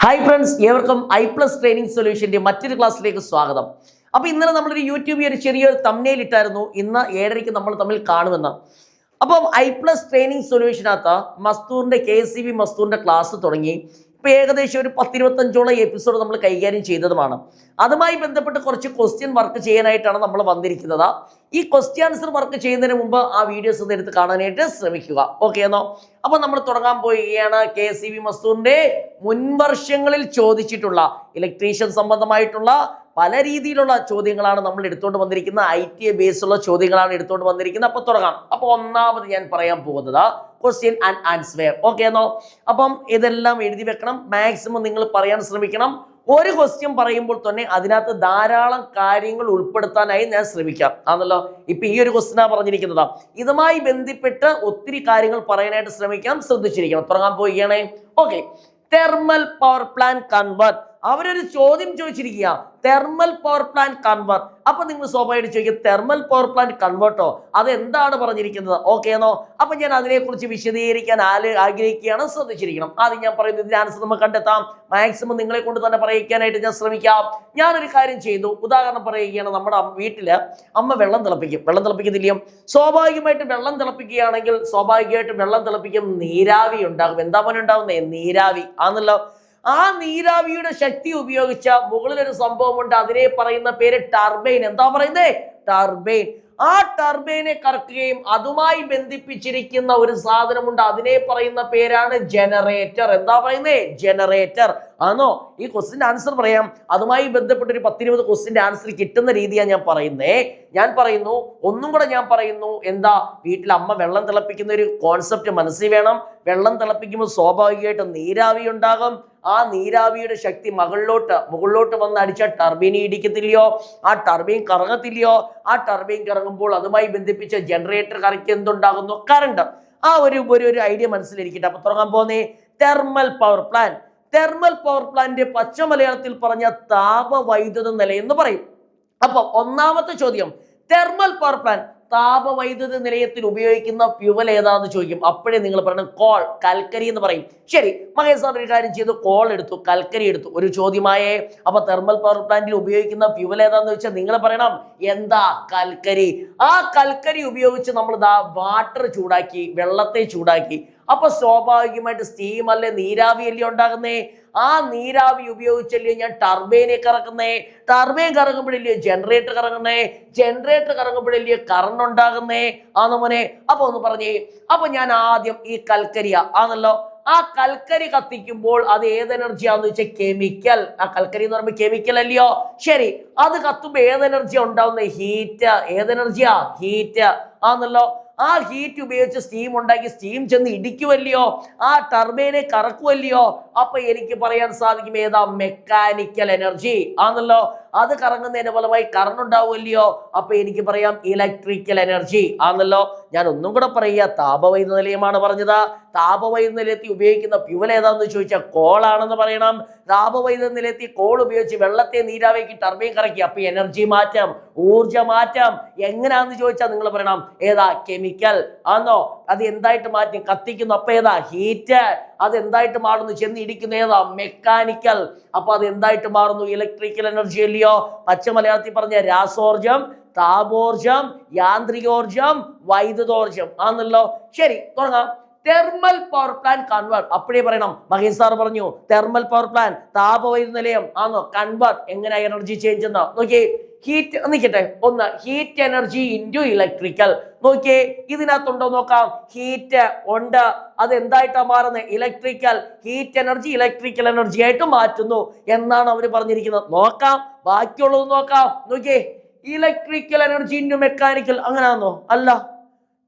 Hi friends, ഏവർക്കും I+ training സൊല്യൂഷന്റെ മറ്റൊരു ക്ലാസ്സിലേക്ക് സ്വാഗതം. അപ്പോൾ ഇന്നലെ നമ്മളൊരു യൂട്യൂബിൽ ഒരു ചെറിയൊരു തംബ്നെയിൽ ഇട്ടായിരുന്നു, ഇന്ന് 7:30 നമ്മൾ തമ്മിൽ കാണുമെന്ന്. അപ്പം I+ ട്രെയിനിങ് സൊല്യൂഷനകത്ത് മസ്തൂറിന്റെ KCB മസ്തൂറിന്റെ ക്ലാസ് തുടങ്ങി. ഇപ്പോൾ ഏകദേശം ഒരു 10-25ഓളം എപ്പിസോഡ് നമ്മൾ കൈകാര്യം ചെയ്തതുമാണ്. അതുമായി ബന്ധപ്പെട്ട് കുറച്ച് ക്വസ്റ്റ്യൻ വർക്ക് ചെയ്യാനായിട്ടാണ് നമ്മൾ വന്നിരിക്കുന്നത്. ഈ ക്വസ്റ്റ്യൻ ആൻസർ വർക്ക് ചെയ്യുന്നതിന് മുമ്പ് ആ വീഡിയോസ് ഒന്ന് എടുത്ത് കാണാനായിട്ട് ശ്രമിക്കുക. ഓക്കെ എന്നോ? അപ്പോൾ നമ്മൾ തുടങ്ങാൻ പോവുകയാണ്. KCB മസ്തൂറിന്റെ മുൻവർഷങ്ങളിൽ ചോദിച്ചിട്ടുള്ള ഇലക്ട്രീഷ്യൻ സംബന്ധമായിട്ടുള്ള പല രീതിയിലുള്ള ചോദ്യങ്ങളാണ് നമ്മൾ എടുത്തുകൊണ്ട് വന്നിരിക്കുന്നത്. ITA ബേസുള്ള ചോദ്യങ്ങളാണ് എടുത്തുകൊണ്ട് വന്നിരിക്കുന്നത്. അപ്പോൾ തുടങ്ങാം. അപ്പോൾ ഒന്നാമത് ഞാൻ പറയാൻ പോകുന്നത് ക്വസ്റ്റ്യൻ ആൻഡ് ആൻസർ. ഓക്കെ എന്നോ? അപ്പം ഇതെല്ലാം എഴുതി വെക്കണം. മാക്സിമം നിങ്ങൾ പറയാൻ ശ്രമിക്കണം. ഒരു ക്വസ്റ്റ്യൻ പറയുമ്പോൾ തന്നെ അതിനകത്ത് ധാരാളം കാര്യങ്ങൾ ഉൾപ്പെടുത്താനായി ഞാൻ ശ്രമിക്കാം. ആണല്ലോ, ഇപ്പൊ ഈ ഒരു ക്വസ്റ്റ്യനാണ് പറഞ്ഞിരിക്കുന്നത്. ഇതുമായി ബന്ധപ്പെട്ട് ഒത്തിരി കാര്യങ്ങൾ പറയാനായിട്ട് ശ്രമിക്കാം. ശ്രദ്ധിച്ചിരിക്കണം. തുടങ്ങാൻ പോവുകയാണേ. Okay, thermal power plant convert. അവരൊരു ചോദ്യം ചോദിച്ചിരിക്കുക, തെർമൽ പവർ പ്ലാന്റ് കൺവേർട്ട്. അപ്പൊ നിങ്ങൾ സ്വാഭാവികമായിട്ട് ചോദിക്കും, തെർമൽ പവർ പ്ലാന്റ് കൺവേർട്ടോ, അത് എന്താണ് പറഞ്ഞിരിക്കുന്നത്? ഓക്കെ എന്നോ? അപ്പൊ ഞാൻ അതിനെക്കുറിച്ച് വിശദീകരിക്കാൻ ആഗ്രഹിക്കുകയാണ്. ശ്രദ്ധിച്ചിരിക്കണം. ആദ്യം ഞാൻ പറയുന്നത് ഇതിന്റെ ആൻസർ നമുക്ക് കണ്ടെത്താം. മാക്സിമം നിങ്ങളെ കൊണ്ട് തന്നെ പറയിക്കാനായിട്ട് ഞാൻ ശ്രമിക്കാം. ഞാനൊരു കാര്യം ചെയ്തു, ഉദാഹരണം പറയുകയാണ്. നമ്മുടെ വീട്ടില് അമ്മ വെള്ളം തിളപ്പിക്കും. വെള്ളം തിളപ്പിക്കുന്നില്ലയോ? സ്വാഭാവികമായിട്ട് വെള്ളം തിളപ്പിക്കുകയാണെങ്കിൽ സ്വാഭാവികമായിട്ട് വെള്ളം തിളപ്പിക്കും, നീരാവി ഉണ്ടാകും. എന്താ പോലെ ഉണ്ടാവുന്നേ? നീരാവി ആണല്ലോ. ആ നീരാവിയുടെ ശക്തി ഉപയോഗിച്ച മുകളിലൊരു സംഭവമുണ്ട്, അതിനെ പറയുന്ന പേര് ടർബൈൻ. എന്താ പറയുന്നേ? ടർബൈൻ. ആ ടർബൈനെ കറക്കുകയും അതുമായി ബന്ധിപ്പിച്ചിരിക്കുന്ന ഒരു സാധനമുണ്ട്, അതിനെ പറയുന്ന പേരാണ് ജനറേറ്റർ. എന്താ പറയുന്നേ? ജനറേറ്റർ ആണോ? ഈ ക്വസ്റ്റിന്റെ ആൻസർ പറയാം. അതുമായി ബന്ധപ്പെട്ട് ഒരു 10-20 ക്വസ്റ്റിന്റെ ആൻസർ കിട്ടുന്ന രീതിയാണ് ഞാൻ പറയുന്നേ. ഞാൻ പറയുന്നു, ഒന്നും കൂടെ ഞാൻ പറയുന്നു. എന്താ? വീട്ടിൽ അമ്മ വെള്ളം തിളപ്പിക്കുന്ന ഒരു കോൺസെപ്റ്റ് മനസ്സിൽ വേണം. വെള്ളം തിളപ്പിക്കുമ്പോൾ സ്വാഭാവികമായിട്ടും നീരാവി ഉണ്ടാകും. ആ നീരാവിയുടെ ശക്തി മുകളിലോട്ട് വന്ന് അടിച്ചാൽ ടർബൈൻ ഇടിക്കത്തില്ലയോ? ആ ടർബൈൻ കറങ്ങത്തില്ലയോ? ആ ടർബൈൻ കറങ്ങുമ്പോൾ അതുമായി ബന്ധിപ്പിച്ച ജനറേറ്റർ കറക്കി എന്തുണ്ടാകുന്നു? കറണ്ട്. ആ ഒരു ഐഡിയ മനസ്സിലിരിക്കട്ടെ. അപ്പൊ തുടങ്ങാൻ പോകുന്നേ thermal power plant. Thermal power plant പച്ച മലയാളത്തിൽ പറഞ്ഞ താപവൈദ്യുത നിലയം എന്ന് പറയും. അപ്പൊ ഒന്നാമത്തെ ചോദ്യം, തെർമൽ പവർ പ്ലാന്റ് താപവൈദ്യുത നിലയത്തിൽ ഉപയോഗിക്കുന്ന ഫ്യൂവൽ ഏതാണെന്ന് ചോദിക്കും. അപ്പോഴേ നിങ്ങൾ പറയണം കോൾ, കൽക്കരി എന്ന് പറയും. ശരി, മഹേഷ് സാർ ഒരു കാര്യം ചെയ്തു, കോൾ എടുത്തു, കൽക്കരി എടുത്തു. ഒരു ചോദ്യമായേ. അപ്പൊ തെർമൽ പവർ പ്ലാന്റിൽ ഉപയോഗിക്കുന്ന ഫ്യൂവൽ ഏതാന്ന് വെച്ചാൽ നിങ്ങൾ പറയണം എന്താ? കൽക്കരി. ആ കൽക്കരി ഉപയോഗിച്ച് നമ്മൾ വാട്ടർ ചൂടാക്കി, വെള്ളത്തെ ചൂടാക്കി. അപ്പൊ സ്വാഭാവികമായിട്ട് സ്റ്റീം അല്ലേ, നീരാവി അല്ലേ ഉണ്ടാകുന്നേ? ആ നീരാവി ഉപയോഗിച്ചല്ലേ ഞാൻ ടർബൈനെ കറക്കുന്നേ? ടർബൈൻ കറങ്ങുമ്പോഴല്ലേ ജനറേറ്റർ കറങ്ങുന്നേ? ജനറേറ്റർ കറങ്ങുമ്പോഴല്ലേ കറണ്ട് ഉണ്ടാകുന്നേ? ആണോ മോനെ? അപ്പൊ ഒന്ന് പറഞ്ഞേ. അപ്പൊ ഞാൻ ആദ്യം ഈ കൽക്കരിയ ആണല്ലോ, ആ കൽക്കരി കത്തിക്കുമ്പോൾ അത് ഏത് എനർജിയാന്ന് വെച്ചാൽ കെമിക്കൽ. ആ കൽക്കരി എന്ന് പറയുമ്പോൾ കെമിക്കൽ അല്ലയോ? ശരി, അത് കത്തുമ്പോ ഏത് എനർജിയാ ഉണ്ടാവുന്നത്? ഹീറ്റ്. ഏത് എനർജിയാ? ഹീറ്റ് ആണല്ലോ. ആ ഹീറ്റ് ഉപയോഗിച്ച് സ്റ്റീം ഉണ്ടാക്കി, സ്റ്റീം ചെന്ന് ഇടിക്കുമല്ലയോ? ആ ടർബൈനെ കറക്കുമല്ലയോ? അപ്പൊ എനിക്ക് പറയാൻ സാധിക്കും ഏതാ? മെക്കാനിക്കൽ എനർജി ആണല്ലോ. അത് കറങ്ങുന്നതിന്റെ ഫലമായി കറണ്ട് ഉണ്ടാവുമല്ലയോ? അപ്പൊ എനിക്ക് പറയാം ഇലക്ട്രിക്കൽ എനർജി ആണല്ലോ. ഞാൻ ഒന്നും കൂടെ പറയുക, താപവൈദ്യുത നിലയമാണ് പറഞ്ഞത്. താപവൈദ്യുത നിലയത്തിൽ ഉപയോഗിക്കുന്ന ഫ്യൂവൽ ഏതാന്ന് ചോദിച്ചാൽ കോളാണെന്ന് പറയണം. താപവൈദ്യുത നിലയത്തിൽ കോൾ ഉപയോഗിച്ച് വെള്ളത്തെ നീരാവിക്ക് ടർബൈൻ കറക്കി. അപ്പൊ എനർജി മാറ്റം, ഊർജ മാറ്റം എങ്ങനെയാന്ന് ചോദിച്ചാൽ നിങ്ങൾ പറയണം ഏതാ? കെമിക്കൽ ആണോ. അത് എന്തായിട്ട് മാറ്റും? കത്തിക്കുന്നു. അപ്പൊ ഏതാ? ഹീറ്റ്. അത് എന്തായിട്ട് മാറുന്നു? ചെന്ന് ഇടിക്കുന്ന ഏതാ? മെക്കാനിക്കൽ. അപ്പൊ അത് എന്തായിട്ട് മാറുന്നു? ഇലക്ട്രിക്കൽ എനർജി അല്ലയോ? പച്ച മലയാളത്തിൽ പറഞ്ഞ രാസോർജം, താപോർജം, യാന്ത്രികോർജം, വൈദ്യുതോർജം ആണല്ലോ. ശരി, തുടങ്ങാം. Thermal power plant convert. അപ്പോഴേ പറയണം, മഹേഷ് സാർ പറഞ്ഞു തെർമൽ പവർ പ്ലാന്റ് താപവൈദ്യുത നിലയം ആണോ. കൺവേർട്ട് എങ്ങനെ എനർജി ചേഞ്ച് എന്നാ നോക്കിയേ. ഹീറ്റ് നിൽക്കട്ടെ, ഒന്ന് ഹീറ്റ് എനർജി ഇൻറ്റു ഇലക്ട്രിക്കൽ. നോക്കിയേ, ഇതിനകത്തുണ്ടോ നോക്കാം. ഹീറ്റ് ഉണ്ട്, അത് എന്തായിട്ടാ മാറുന്നത്? Electrical. Heat energy electrical energy ആയിട്ട് മാറ്റുന്നു എന്നാണ് അവർ പറഞ്ഞിരിക്കുന്നത്. നോക്കാം, ബാക്കിയുള്ളത് നോക്കാം. നോക്കിയേ, ഇലക്ട്രിക്കൽ എനർജി ഇൻറ്റു മെക്കാനിക്കൽ. അങ്ങനെയാണോ? അല്ല,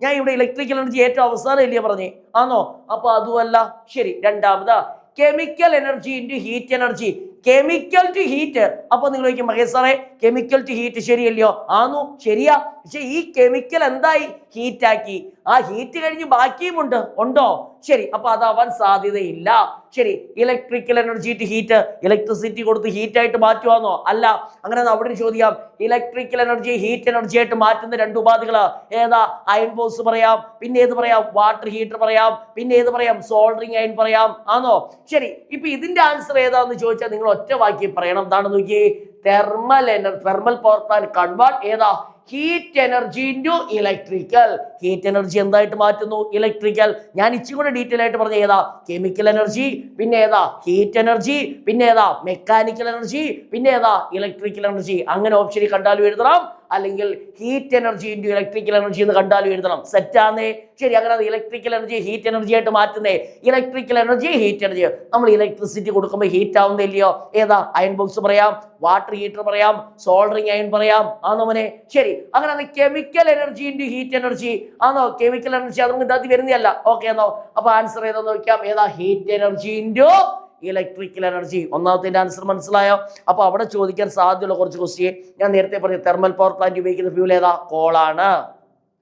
ഞാൻ ഇവിടെ ഇലക്ട്രിക്കൽ എനർജി ഏറ്റവും അവസാനം ഇല്ലേ പറഞ്ഞേ? ആണോ? അപ്പൊ അതുമല്ല. ശരി, രണ്ടാമത് chemical energy into heat energy. Chemical to heat. അപ്പൊ നിങ്ങൾ ചോദിക്കും, മഹേഷ് സാറേ കെമിക്കൽ ടു ഹീറ്റ് ശരിയല്ലയോ? ആണോ, ശരിയാ. പക്ഷെ ഈ കെമിക്കൽ എന്തായി? ഹീറ്റ് ആക്കി. ആ ഹീറ്റ് കഴിഞ്ഞ് ബാക്കിയും ഉണ്ടോ? ശരി, അപ്പൊ അതാവാൻ സാധ്യതയില്ല. ശരി, electrical energy to heat, electricity കൊടുത്ത് ഹീറ്റ് ആയിട്ട് മാറ്റുവാന്നോ? അല്ല. അങ്ങനെ അവിടെ ചോദിക്കാം, ഇലക്ട്രിക്കൽ എനർജി ഹീറ്റ് എനർജി ആയിട്ട് മാറ്റുന്ന രണ്ട് ഉപാധികള് ഏതാ? അയൺ ബോക്സ് പറയാം, പിന്നെ ഏത് പറയാം? വാട്ടർ ഹീറ്റർ പറയാം, പിന്നെ ഏത് പറയാം? സോൾഡറിങ് അയൺ പറയാം, ആണോ? ശരി, ഇപ്പൊ ഇതിന്റെ ആൻസർ ഏതാന്ന് ചോദിച്ചാൽ നിങ്ങൾ ഒറ്റ വാക്യം പറയണം. എന്താണെന്ന് നോക്കിയേ, തെർമൽ പവർ പ്ലാന്റ് കൺവേർട്ട് ഏതാ? Heat energy into electrical. Heat energy എന്തായിട്ട് മാറ്റുന്നു? ഇലക്ട്രിക്കൽ. ഞാൻ ഇച്ചിരി കൂടെ ഡീറ്റെയിൽ ആയിട്ട് പറഞ്ഞ ഏതാ? കെമിക്കൽ എനർജി, പിന്നെ ഏതാ? ഹീറ്റ് എനർജി, പിന്നെ ഏതാ? മെക്കാനിക്കൽ എനർജി, പിന്നെ ഏതാ? Electrical energy. അങ്ങനെ ഓപ്ഷനിൽ കണ്ടാലും എഴുതണം, അല്ലെങ്കിൽ heat energy into electrical energy എന്ന് കണ്ടാലും എഴുതണം. സെറ്റാന്നേ? ശരി, അങ്ങനെ ഇലക്ട്രിക്കൽ എനർജി ഹീറ്റ് എനർജി ആയിട്ട് മാറ്റുന്നേ. ഇലക്ട്രിക്കൽ എനർജി ഹീറ്റ് എനർജി, നമ്മൾ ഇലക്ട്രിസിറ്റി കൊടുക്കുമ്പോൾ ഹീറ്റ് ആവുന്നില്ലയോ? ഏതാ? അയൺ ബോക്സ് പറയാം, വാട്ടർ ഹീറ്റർ പറയാം, സോൾഡറിങ് അയൺ പറയാം, ആണോ മോനെ? ശരി, അങ്ങനെ chemical energy into heat energy ആണോ? കെമിക്കൽ എനർജി അതൊന്നും ഇതിനകത്ത് വരുന്നതല്ല. ഓക്കെ ആണോ? അപ്പൊ ആൻസർ ഏതാന്ന് നോക്കാം. ഏതാ? Heat energy into electrical energy. ഒന്നാമത്തെ ആൻസർ മനസ്സിലായോ? അപ്പൊ അവിടെ ചോദിക്കാൻ സാധ്യതയുള്ള കുറച്ച് ക്വസ്റ്റ്യൻ ഞാൻ നേരത്തെ പറഞ്ഞു. തെർമൽ പവർ പ്ലാന്റ് ഉപയോഗിക്കുന്ന ഫ്യൂൽ ഏതാ? കോളാണ്,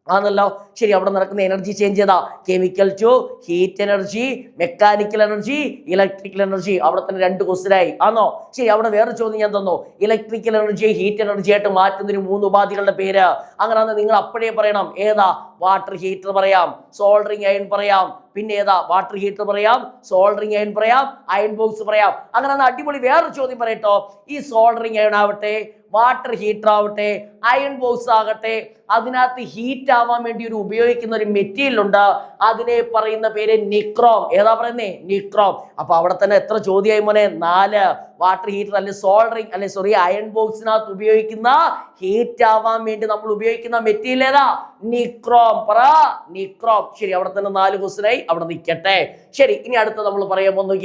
ആണല്ലോ. ശരി, അവിടെ നടക്കുന്ന എനർജി ചേഞ്ച് ചെയ്താ chemical to heat energy, mechanical energy, electrical energy. അവിടെ തന്നെ രണ്ട് ക്വസ്റ്റ്യനായി, ആണോ? ശരി, അവിടെ വേറെ ചോദ്യം ഞാൻ തന്നു. ഇലക്ട്രിക്കൽ എനർജി ഹീറ്റ് എനർജി ആയിട്ട് മാറ്റുന്നതിന് 3 ഉപാധികളുടെ പേര്. അങ്ങനെ നിങ്ങൾ അപ്പോഴേ പറയണം. ഏതാ? വാട്ടർ ഹീറ്റർ പറയാം, സോൾഡറിങ് അയൺ പറയാം, പിന്നെ ഏതാ? വാട്ടർ ഹീറ്റർ പറയാം, സോൾഡറിങ് അയൺ പറയാം, അയൺ ബോക്സ് പറയാം. അങ്ങനെ അടിപൊളി വേറൊരു ചോദ്യം പറയട്ടോ. ഈ സോൾഡറിങ് അയൺ ആവട്ടെ, വാട്ടർ ഹീറ്റർ ആവട്ടെ, അയൺ ബോക്സ് ആകട്ടെ, അതിനകത്ത് ഹീറ്റ് ആവാൻ വേണ്ടി ഉപയോഗിക്കുന്ന ഒരു മെറ്റീരിയൽ ഉണ്ട്. അതിനെ പറയുന്ന പേര് നിക്രോം. ഏതാ പറയുന്നേ? നിക്രോം. അപ്പൊ അവിടെ തന്നെ എത്ര ചോദ്യമായി മോനെ? 4. വാട്ടർ ഹീറ്റർ അല്ലെ സോൾഡറിങ് അല്ലെ സോറി അയൺ ബോക്സിനകത്ത് ഉപയോഗിക്കുന്ന ഹീറ്റ് ആവാൻ വേണ്ടി നമ്മൾ ഉപയോഗിക്കുന്ന മെറ്റീരിയൽ ഏതാ? നിക്രോം. പറ, നിക്രോം. ശരി, അവിടെ തന്നെ 4 ക്വസ്റ്റ്യനായി, അവിടെ നിൽക്കട്ടെ. ശരി, ഇനി അടുത്ത നമ്മൾ പറയാൻ പോകുന്ന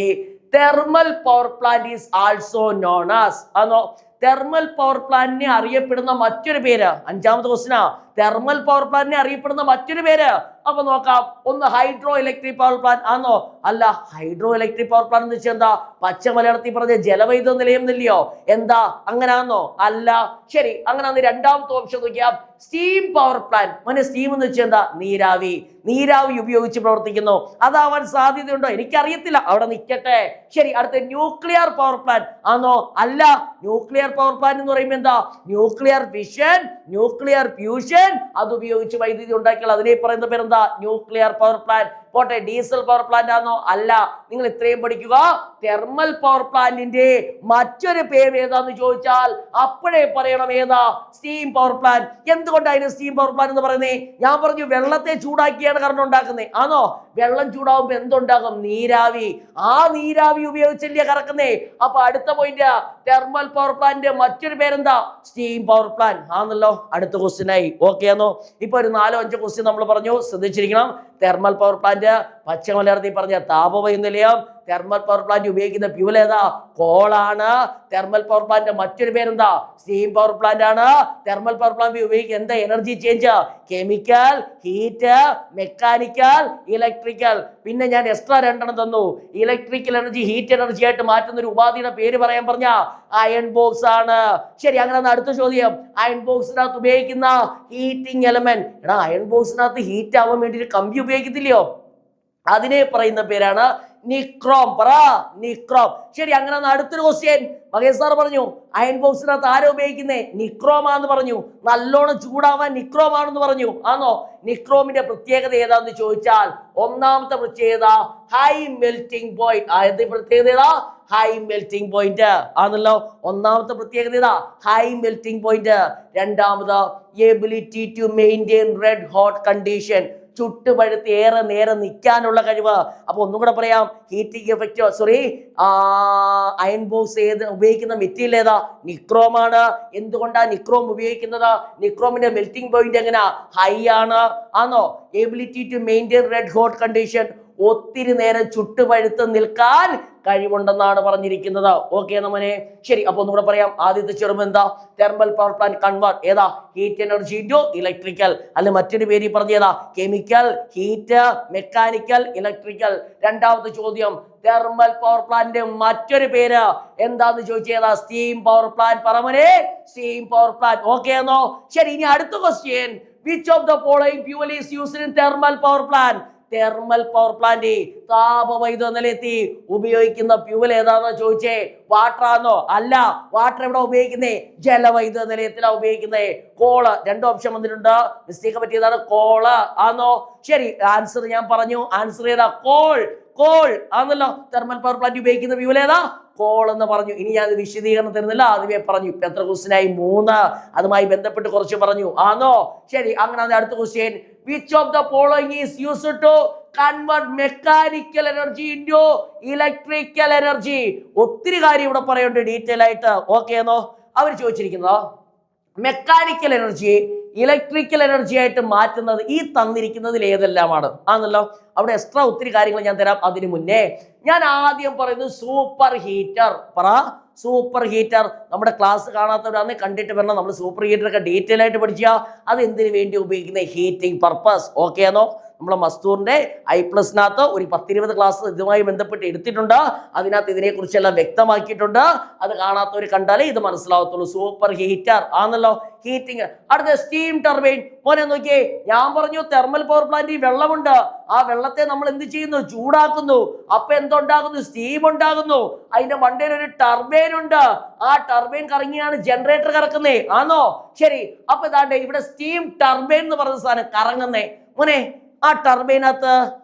thermal power plant is also known as, ആണോ? തെർമൽ പവർ പ്ലാന്റിനെ അറിയപ്പെടുന്ന മറ്റൊരു പേര്. 5ാമത്തെ ക്വസ്റ്റ്യനാ. തെർമൽ പവർ പ്ലാന്റിനെ അറിയപ്പെടുന്ന മറ്റൊരു പേര്. അപ്പൊ നോക്കാം. ഒന്ന് ഹൈഡ്രോ ഇലക്ട്രിക് പവർ പ്ലാന്റ് ആണോ? അല്ല. ഹൈഡ്രോ ഇലക്ട്രിക് പവർ പ്ലാന്റ് എന്ന് വെച്ചാൽ എന്താ? പച്ച മലയാളത്തിൽ പറഞ്ഞ ജലവൈദ്യുത നിലയം എന്നില്ലയോ? എന്താ? അങ്ങനാന്നോ? അല്ല. ശരി, അങ്ങനെ 2ാമത്തെ ഓപ്ഷൻ നോക്കിയാൽ സ്റ്റീം പവർ പ്ലാന്റ്. മോനെ, സ്റ്റീം എന്ന് വെച്ചാൽ എന്താ? നീരാവി. നീരാവി ഉപയോഗിച്ച് പ്രവർത്തിക്കുന്നു. അതാവാൻ സാധ്യതയുണ്ടോ? എനിക്കറിയത്തില്ല, അവിടെ നിൽക്കട്ടെ. ശരി, അടുത്ത ന്യൂക്ലിയർ പവർ പ്ലാന്റ് ആണോ? അല്ല. ന്യൂക്ലിയർ പവർ പ്ലാന്റ് എന്ന് പറയുമ്പോൾ എന്താ? ന്യൂക്ലിയർ ഫിഷൻ, ന്യൂക്ലിയർ ഫ്യൂഷൻ, അത് ഉപയോഗിച്ച് വൈദ്യുതി ഉണ്ടാക്കിയാൽ അതിനെ പറയുന്ന പേരെന്താ? Nuclear power plant. പോട്ടെ, ഡീസൽ പവർ പ്ലാന്റ് ആണോ? അല്ല. നിങ്ങൾ ഇത്രയും പഠിക്കുക. തെർമൽ പവർ പ്ലാന്റിന്റെ മറ്റൊരു പേര് ഏതാന്ന് ചോദിച്ചാൽ അപ്പോഴേ പറയണം. ഏതാ? Steam power plant. എന്തുകൊണ്ടാണ് സ്റ്റീം പവർ പ്ലാന്റ് എന്ന് പറയുന്നേ? ഞാൻ പറഞ്ഞു വെള്ളത്തെ ചൂടാക്കിയാണ് കറണ്ട് ഉണ്ടാക്കുന്നേ, ആണോ? വെള്ളം ചൂടാവുമ്പോ എന്തുണ്ടാകും? നീരാവി. ആ നീരാവി ഉപയോഗിച്ചല്ലേ കറക്കുന്നേ. അപ്പൊ അടുത്ത പോയിന്റ്, തെർമൽ പവർ പ്ലാന്റ് മറ്റൊരു പേരെന്താ? സ്റ്റീം പവർ പ്ലാന്റ് ആണല്ലോ. അടുത്ത ക്വസ്റ്റ്യനായി. ഓക്കെ ആണോ? ഇപ്പൊ ഒരു 4-5 ക്വസ്റ്റ്യൻ നമ്മൾ പറഞ്ഞു, ശ്രദ്ധിച്ചിരിക്കണം. തെർമൽ പവർ പ്ലാന്റ് പച്ച മലയാളത്തിൽ പറഞ്ഞ താപവൈദ്യുത നിലയം. തെർമൽ പവർ പ്ലാന്റ് ഉപയോഗിക്കുന്ന ഫ്യൂൽ ഏതാ? കോളാണ്. തെർമൽ പവർ പ്ലാന്റ് മറ്റൊരു പേരെന്താ? സ്റ്റീം പവർ പ്ലാന്റ് ആണ്. തെർമൽ പവർ പ്ലാന്റ് ഉപയോഗിക്കുന്ന എന്താ? Energy change, chemical, heat, mechanical, electrical. പിന്നെ ഞാൻ എക്സ്ട്രാ 2 തന്നു. ഇലക്ട്രിക്കൽ എനർജി ഹീറ്റ് എനർജി ആയിട്ട് മാറ്റുന്ന ഒരു ഉപാധിയുടെ പേര് പറയാൻ പറഞ്ഞ അയൺ ബോക്സ് ആണ്. ശരി, അങ്ങനെ അടുത്ത ചോദ്യം. അയൺ ബോക്സിനകത്ത് ഉപയോഗിക്കുന്ന ഹീറ്റിംഗ് എലമെന്റ്. എടാ, അയൺ ബോക്സിനകത്ത് ഹീറ്റ് ആവാൻ വേണ്ടി ഒരു കമ്പി ഉപയോഗിക്കത്തില്ലയോ? അതിനെ പറയുന്ന പേരാണ് നിക്രോം. പറ, നിക്രോം. ശരി, അങ്ങനെ അടുത്തൊരു ക്വസ്റ്റ്യൻ. മഹേഷ് സാർ പറഞ്ഞു അയൺ ബോക്സിനകത്ത് ആരോ ഉപയോഗിക്കുന്നേ? നിക്രോമാന്ന് പറഞ്ഞു. നല്ലോണം ചൂടാവാൻ നിക്രോമാണെന്ന് പറഞ്ഞു, ആണോ? നിക്രോമിന്റെ പ്രത്യേകത ഏതാന്ന് ചോദിച്ചാൽ ഒന്നാമത്തെ പ്രത്യേകത ഹൈ മെൽറ്റിംഗ് പോയിന്റ്. ആദ്യത്തെ പ്രത്യേകത ഏതാ? ഹൈ മെൽറ്റിംഗ് പോയിന്റ് ആണല്ലോ. ഒന്നാമത്തെ പ്രത്യേകത ഏതാ? High melting point. രണ്ടാമത് ability to maintain red hot condition. ചുട്ടുപഴുത്ത് ഏറെ നേരം നിൽക്കാനുള്ള കഴിവ്. അപ്പൊ ഒന്നും കൂടെ പറയാം. Heating effect sorry iron box ഉപയോഗിക്കുന്ന മെറ്റീരിയൽ ഏതാ? നിക്രോമാണ്. എന്തുകൊണ്ടാണ് നിക്രോം ഉപയോഗിക്കുന്നത്? നിക്രോമിന്റെ മെൽറ്റിംഗ് പോയിന്റ് എങ്ങനെയാ? ഹൈ ആണ്, ആണോ? Ability to maintain red hot condition. ഒത്തിരി നേരം ചുട്ടുപഴുത്ത് നിൽക്കാൻ കഴിവുണ്ടെന്നാണ് പറഞ്ഞിരിക്കുന്നത്. ഓക്കെ നമ്മനെ. ശരി, അപ്പൊ ഒന്നുകൂടെ പറയാം. ആദ്യത്തെ ചെറുപ്പം എന്താ? തെർമൽ പവർ പ്ലാന്റ് കൺവേർട്ട് ഏതാ? Heat energy to electrical. അല്ലെ മറ്റൊരു പേര് പറഞ്ഞേതാ? Chemical, heat, mechanical, electrical. രണ്ടാമത്തെ ചോദ്യം, തെർമൽ പവർ പ്ലാന്റ് മറ്റൊരു പേര് എന്താന്ന് ചോദിച്ചേതാ? Steam power plant. പറമനെ, സ്റ്റീം പവർ പ്ലാന്റ്. ഓക്കെ ആണോ? ശരി, ഇനി അടുത്ത question. Which of the following fuel is used in thermal power plant? Thermal power plant, താപവൈദ്യുത നിലയത്തിൽ ഉപയോഗിക്കുന്ന ഫ്യൂവൽ ഏതാണെന്നോ ചോദിച്ചേ. വാട്ടർ ആണോ? അല്ല. വാട്ടർ എവിടെ ഉപയോഗിക്കുന്നേ? ജലവൈദ്യുത നിലയത്തിലാണ് ഉപയോഗിക്കുന്നേ. കോള്, 2 ഓപ്ഷൻ വന്നിട്ടുണ്ട്. മിസ്റ്റേക്ക് പറ്റിയതാണ്. കോള് ആണോ? ശരി, ആൻസർ ഞാൻ പറഞ്ഞു. ആൻസർ ഏതാ? കോൾ. കോൾ ആണല്ലോ. തെർമൽ പവർ പ്ലാന്റ് ഉപയോഗിക്കുന്ന ഫ്യൂവൽ ഏതാ? കോൾ എന്ന് പറഞ്ഞു. ഇനി ഞാൻ വിശദീകരണം തരുന്നില്ല, ആദ്യമേ പറഞ്ഞു. ഇപ്പൊ എത്ര ക്വസ്റ്റ്യനായി? 3. അതുമായി ബന്ധപ്പെട്ട് കുറച്ച് പറഞ്ഞു ആണോ? ശരി, അങ്ങനെ അടുത്ത question. Which of the following is used to convert mechanical energy into electrical energy? ഒത്തിരി കാര്യം ഇവിടെ പറയുന്നുണ്ട് ഡീറ്റെയിൽ ആയിട്ട്. ഓക്കെ എന്നോ? അവർ ചോദിച്ചിരിക്കുന്നത് മെക്കാനിക്കൽ എനർജി ഇലക്ട്രിക്കൽ എനർജി ആയിട്ട് മാറ്റുന്നത് ഈ തന്നിരിക്കുന്നതിൽ ഏതെല്ലാമാണ് ആണല്ലോ. അവിടെ എക്സ്ട്രാ ഒത്തിരി കാര്യങ്ങൾ ഞാൻ തരാം. അതിനു മുന്നേ ഞാൻ ആദ്യം പറയുന്നത് സൂപ്പർ ഹീറ്റർ. പറ, സൂപ്പർ ഹീറ്റർ. നമ്മുടെ ക്ലാസ് കാണാത്തവരാണ്, കണ്ടിട്ട് വരണം. നമ്മൾ സൂപ്പർ ഹീറ്റർ ഒക്കെ ഡീറ്റെയിൽ ആയിട്ട് പഠിക്കുക. അത് എന്തിനു വേണ്ടി ഉപയോഗിക്കുന്ന? Heating purpose. ഓക്കെ ആണോ? നമ്മളെ മസ്തൂറിന്റെ I+നകത്ത് ഒരു 10-20 ക്ലാസ് ഇതുമായി ബന്ധപ്പെട്ട് എടുത്തിട്ടുണ്ട്. അതിനകത്ത് ഇതിനെക്കുറിച്ചെല്ലാം വ്യക്തമാക്കിയിട്ടുണ്ട്. അത് കാണാത്തവർ കണ്ടാലേ ഇത് മനസ്സിലാവത്തുള്ളൂ. സൂപ്പർ ഹീറ്റർ ആണല്ലോ, ഹീറ്റിംഗ്. അടുത്ത സ്റ്റീം ടർബൈൻ. മോനെ നോക്കിയേ, ഞാൻ പറഞ്ഞു തെർമൽ പവർ പ്ലാന്റിൽ വെള്ളമുണ്ട്. ആ വെള്ളത്തെ നമ്മൾ എന്ത് ചെയ്യുന്നു? ചൂടാക്കുന്നു. അപ്പൊ എന്തുണ്ടാകുന്നു? സ്റ്റീം ഉണ്ടാകുന്നു. അതിന്റെ മണ്ടയിൽ ഒരു ടർബൈൻ ഉണ്ട്. ആ ടർബൈൻ കറങ്ങിയാണ് ജനറേറ്റർ കറക്കുന്നേ ആണോ? ശരി, അപ്പൊ ഇതാണ്ട് ഇവിടെ സ്റ്റീം ടർബൈൻ എന്ന് പറയുന്ന സാധനം കറങ്ങുന്നേ. മോനെ, ആ ടർബൈനകത്ത്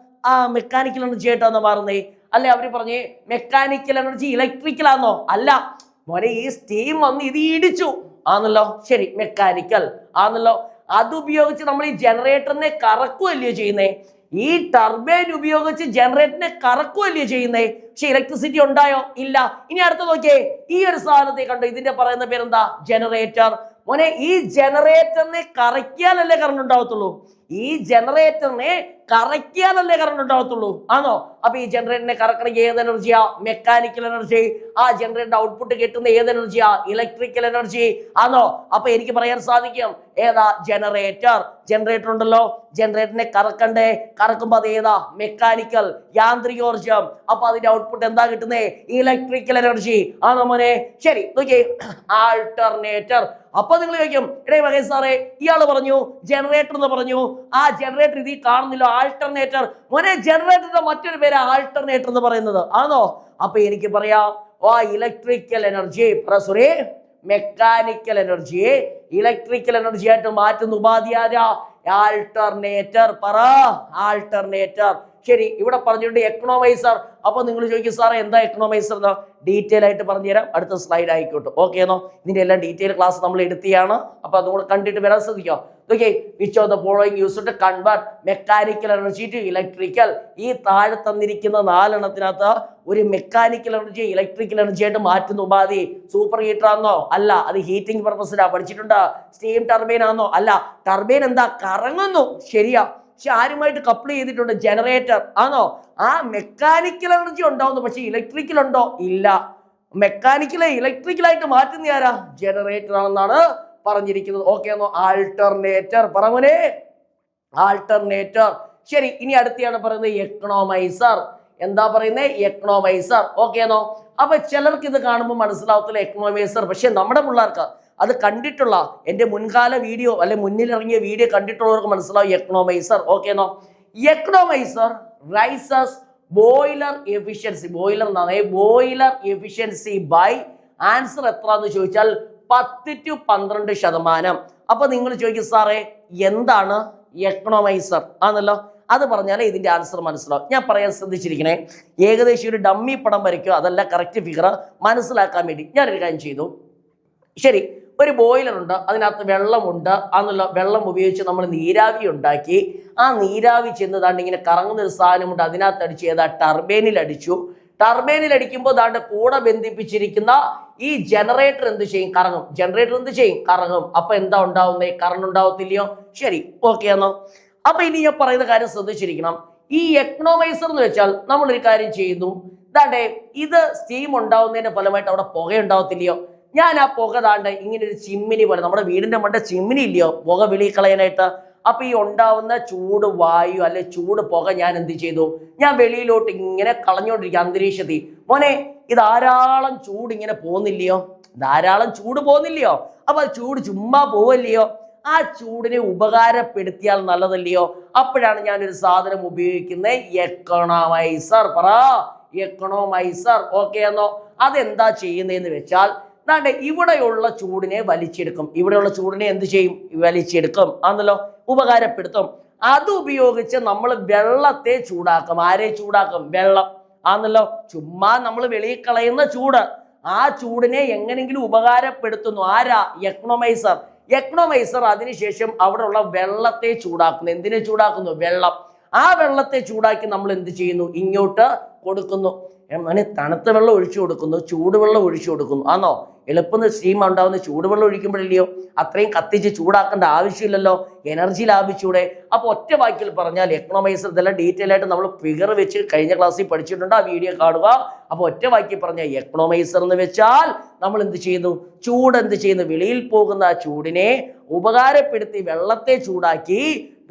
ആ മെക്കാനിക്കൽ എനർജി ആയിട്ടാണോ മാറുന്നേ? അല്ലെ അവര് പറഞ്ഞേ മെക്കാനിക്കൽ എനർജി ഇലക്ട്രിക്കൽ ആണോ? അല്ല മോനെ, ഈ സ്റ്റീം വന്ന് ഇത് ഇടിച്ചു ആണല്ലോ. ശരി, മെക്കാനിക്കൽ ആണല്ലോ. അതുപയോഗിച്ച് നമ്മൾ ഈ ജനറേറ്ററിനെ കറക്കുവല്ലയോ ചെയ്യുന്നേ? ഈ ടർബൈൻ ഉപയോഗിച്ച് ജനറേറ്ററിനെ കറക്കുവല്ലയോ ചെയ്യുന്നേ? പക്ഷെ ഇലക്ട്രിസിറ്റി ഉണ്ടായോ? ഇല്ല. ഇനി അടുത്ത നോക്കിയേ, ഈ ഒരു സാധനത്തെ കണ്ടോ? ഇതിന്റെ പറയുന്ന പേരെന്താ? ജനറേറ്റർ. മോനെ, ഈ ജനറേറ്ററിനെ കറക്കിയാലല്ലേ കറണ്ട് ഉണ്ടാവത്തുള്ളൂ. ഈ ജനറേറ്ററിനെ കറക്കിയാലല്ലേ കറണ്ട് ഉണ്ടാവത്തുള്ളൂ ആണോ? അപ്പൊ ഈ ജനറേറ്ററിനെ കറക്കണമെങ്കിൽ ഏത് എനർജിയാ? Mechanical energy. ആ ജനറേറ്ററിന്റെ ഔട്ട്പുട്ട് കിട്ടുന്ന ഏത് എനർജിയാ? ഇലക്ട്രിക്കൽ എനർജി ആണോ? അപ്പൊ എനിക്ക് പറയാൻ സാധിക്കും ഏതാ? ജനറേറ്റർ. ജനറേറ്റർ ഉണ്ടല്ലോ, ജനറേറ്ററിനെ കറക്കണ്ടേ? കറക്കുമ്പോ അത് ഏതാ? മെക്കാനിക്കൽ, യാന്ത്രികോർജം. അപ്പൊ അതിന്റെ ഔട്ട്പുട്ട് എന്താ കിട്ടുന്നേ? ഇലക്ട്രിക്കൽ എനർജി ആണോ മോനെ? ശരി, നോക്കിയേ, ആൾട്ടർനേറ്റർ. അപ്പൊ നിങ്ങൾ ചോദിക്കും, ഇടേ മഹേഷ് സാറേ, ഇയാള് പറഞ്ഞു ജനറേറ്റർ എന്ന് പറഞ്ഞു, ആ ജനറേറ്റർ ഇതിൽ കാണുന്നില്ല, ആൾട്ടർനേറ്റർ. മോനെ, ജനറേറ്ററിന്റെ മറ്റൊരു പേര് ആൾട്ടർനേറ്റർ എന്ന് പറയുന്നത് ആണോ? അപ്പൊ എനിക്ക് പറയാം, ഇലക്ട്രിക്കൽ എനർജി സോറി മെക്കാനിക്കൽ എനർജിയെ ഇലക്ട്രിക്കൽ എനർജി ആയിട്ട് മാറ്റുന്ന ഉപാധി ആരാ? ആൾട്ടർനേറ്റർ. പറ, ആൾട്ടർനേറ്റർ. ശരി, ഇവിടെ പറഞ്ഞിട്ടുണ്ട് എക്കണോമൈസർ. അപ്പൊ നിങ്ങൾ ചോദിക്കും, സാറേ എന്താ എക്കണോമൈസർ എന്ന്? ഡീറ്റെയിൽ ആയിട്ട് പറഞ്ഞുതരാം, അടുത്ത സ്ലൈഡ് ആയിക്കോട്ടെ. ഓക്കെ എന്നോ? ഇതിന്റെ എല്ലാം ഡീറ്റെയിൽ ക്ലാസ് നമ്മൾ എടുത്തിയാണ്. അപ്പൊ അതുകൂടെ കണ്ടിട്ട് വരാൻ ശ്രദ്ധിക്കാം. Okay, which of the following used to convert mechanical energy to electrical? ഈ താഴെ തന്നിരിക്കുന്ന 4 എണ്ണത്തിനകത്ത് ഒരു മെക്കാനിക്കൽ എനർജി ഇലക്ട്രിക്കൽ എനർജി ആയിട്ട് മാറ്റുന്ന ഉപാധി സൂപ്പർ ഹീറ്റർ ആണോ? അല്ല. അത് ഹീറ്റിംഗ് പർപ്പസിലാ പഠിച്ചിട്ടുണ്ട്. സ്റ്റീം ടർബൈൻ ആണോ? അല്ല. ടർബൈൻ എന്താ? കറങ്ങുന്നു. ശരിയാ, പക്ഷെ ആരുമായിട്ട് കപ്പിൾ ചെയ്തിട്ടുണ്ട്? ജനറേറ്റർ ആണോ? ആ മെക്കാനിക്കൽ എനർജി ഉണ്ടാവുന്നു, പക്ഷെ ഇലക്ട്രിക്കൽ ഉണ്ടോ? ഇല്ല. മെക്കാനിക്കലെ ഇലക്ട്രിക്കലായിട്ട് മാറ്റുന്ന ആരാ? ജനറേറ്റർ ആണെന്നാണ് പറഞ്ഞിരിക്കുന്നത്. ഓക്കെ ആണോ? ആൾട്ടർനേറ്റർ. പറഞ്ഞേ, ആൾട്ടർനേറ്റർ. ശരി, ഇനി അടുത്താണ് പറയുന്നത് എക്കണോമൈസർ. എന്താ പറയുന്നത്? എക്കണോമൈസർ. ഓക്കെ ആണോ? അപ്പൊ ചിലർക്ക് ഇത് കാണുമ്പോൾ മനസ്സിലാവത്തില്ല എക്കണോമൈസർ. പക്ഷെ നമ്മുടെ പിള്ളേർക്ക് അത് കണ്ടിട്ടുള്ള എൻ്റെ മുൻകാല വീഡിയോ അല്ലെ മുന്നിലിറങ്ങിയ വീഡിയോ കണ്ടിട്ടുള്ളവർക്ക് മനസ്സിലാവും എക്കണോമൈസർ. ഓക്കെ എന്നോ? Economiser rises boiler efficiency. Boiler എന്നാണ് ബോയിലർ എഫിഷ്യൻസി ബൈ ആൻസർ എത്രന്ന് ചോദിച്ചാൽ 10 to 12%. അപ്പൊ നിങ്ങൾ ചോദിക്കും, സാറേ എന്താണ് എക്കണോമൈസർ ആണല്ലോ? അത് പറഞ്ഞാലേ ഇതിന്റെ ആൻസർ മനസ്സിലാവും. ഞാൻ പറയാൻ ശ്രദ്ധിച്ചിരിക്കണേ, ഏകദേശം ഒരു ഡമ്മി പടം വരയ്ക്കുക, അതല്ല കറക്റ്റ് ഫിഗർ മനസ്സിലാക്കാൻ വേണ്ടി ഞാനൊരു കാര്യം ചെയ്തു. ശരി, ഒരു ബോയിലർ ഉണ്ട്, അതിനകത്ത് വെള്ളമുണ്ട്. ആണല്ലോ, വെള്ളം ഉപയോഗിച്ച് നമ്മൾ നീരാവി ഉണ്ടാക്കി. ആ നീരാവി ചെന്ന് ഇങ്ങനെ കറങ്ങുന്ന ഒരു സാധനമുണ്ട്, അതിനകത്ത് അടിച്ച് ഏതാ ടർബൈനിൽ അടിച്ചു. ടർബൈനിൽ അടിക്കുമ്പോൾ കൂടെ ബന്ധിപ്പിച്ചിരിക്കുന്ന ഈ ജനറേറ്റർ എന്ത് ചെയ്യും? കറങ്ങും. ജനറേറ്റർ എന്ത് ചെയ്യും? കറങ്ങും. അപ്പൊ എന്താ ഉണ്ടാവുന്നേ? കറണ്ട് ഉണ്ടാവത്തില്ലയോ? ശരി, ഓക്കെ ആണോ? അപ്പൊ ഇനി ഞാൻ പറയുന്ന കാര്യം ശ്രദ്ധിച്ചിരിക്കണം. ഈ എക്കണോമൈസർ എന്ന് വെച്ചാൽ നമ്മളൊരു കാര്യം ചെയ്യുന്നു, ഇത് സ്റ്റീം ഉണ്ടാവുന്നതിന്റെ ഫലമായിട്ട് അവിടെ പുക ഉണ്ടാവത്തില്ലയോ? ഞാൻ ആ പുക ഇങ്ങനെ ഒരു ചിമ്മിനി പോലെ, നമ്മുടെ വീടിന്റെ മണ്ട ചിമ്മിനി ഇല്ലയോ പുക വെളിക്കളയാനായിട്ട്? അപ്പൊ ഈ ഉണ്ടാവുന്ന ചൂട് വായു അല്ലെ ചൂട് പുക ഞാൻ എന്ത് ചെയ്തു? ഞാൻ വെളിയിലോട്ട് ഇങ്ങനെ കളഞ്ഞുകൊണ്ടിരിക്കുക അന്തരീക്ഷത്തിൽ. മോനെ, ഇത് ധാരാളം ചൂട് ഇങ്ങനെ പോകുന്നില്ലയോ? ധാരാളം ചൂട് പോകുന്നില്ലയോ? അപ്പൊ ചൂട് ചുമ്മാ പോവല്ലയോ? ആ ചൂടിനെ ഉപകാരപ്പെടുത്തിയാൽ നല്ലതല്ലയോ? അപ്പോഴാണ് ഞാനൊരു സാധനം ഉപയോഗിക്കുന്നത്, എക്കണോമൈസർ. പറ, എക്കണോമൈസർ. ഓക്കെ എന്നോ? അതെന്താ ചെയ്യുന്നതെന്ന് വെച്ചാൽ ഇവിടെയുള്ള ചൂടിനെ വലിച്ചെടുക്കും. ഇവിടെയുള്ള ചൂടിനെ എന്ത് ചെയ്യും? വലിച്ചെടുക്കും ആണല്ലോ, ഉപകാരപ്പെടുത്തും. അത് ഉപയോഗിച്ച് നമ്മൾ വെള്ളത്തെ ചൂടാക്കും. ആരെ ചൂടാക്കും? വെള്ളം ആണല്ലോ. ചുമ്മാ നമ്മൾ വെളിയിൽ കളയുന്ന ചൂട്, ആ ചൂടിനെ എങ്ങനെങ്കിലും ഉപകാരപ്പെടുത്തുന്നു. ആരാ? എക്കണോമൈസർ. എക്കണോമൈസർ അതിനുശേഷം അവിടെ ഉള്ള വെള്ളത്തെ ചൂടാക്കുന്നു. എന്തിനെ ചൂടാക്കുന്നു? വെള്ളം. ആ വെള്ളത്തെ ചൂടാക്കി നമ്മൾ എന്ത് ചെയ്യുന്നു? ഇങ്ങോട്ട് കൊടുക്കുന്നു. തണുത്ത വെള്ളം ഒഴിച്ചു കൊടുക്കുന്നു, ചൂടുവെള്ളം ഒഴിച്ചു കൊടുക്കുന്നു. ആണോ? എളുപ്പം സ്റ്റീം ഉണ്ടാവുന്ന ചൂടുവെള്ളം ഒഴിക്കുമ്പോഴല്ലയോ? അത്രയും കത്തിച്ച് ചൂടാക്കേണ്ട ആവശ്യമില്ലല്ലോ, എനർജി ലാഭിച്ചൂടെ? അപ്പോൾ ഒറ്റ വാക്കിൽ പറഞ്ഞാൽ എക്കണോമൈസർ, ഇതെല്ലാം ഡീറ്റെയിൽ ആയിട്ട് നമ്മൾ ഫിഗർ വെച്ച് കഴിഞ്ഞ ക്ലാസ്സിൽ പഠിച്ചിട്ടുണ്ട്, ആ വീഡിയോ കാണുക. അപ്പോൾ ഒറ്റ വാക്കിൽ പറഞ്ഞാൽ എക്കണോമൈസർ എന്ന് വെച്ചാൽ നമ്മൾ എന്ത് ചെയ്യുന്നു? ചൂട് എന്ത് ചെയ്യുന്നു? വെളിയിൽ പോകുന്ന ആ ചൂടിനെ ഉപകാരപ്പെടുത്തി വെള്ളത്തെ ചൂടാക്കി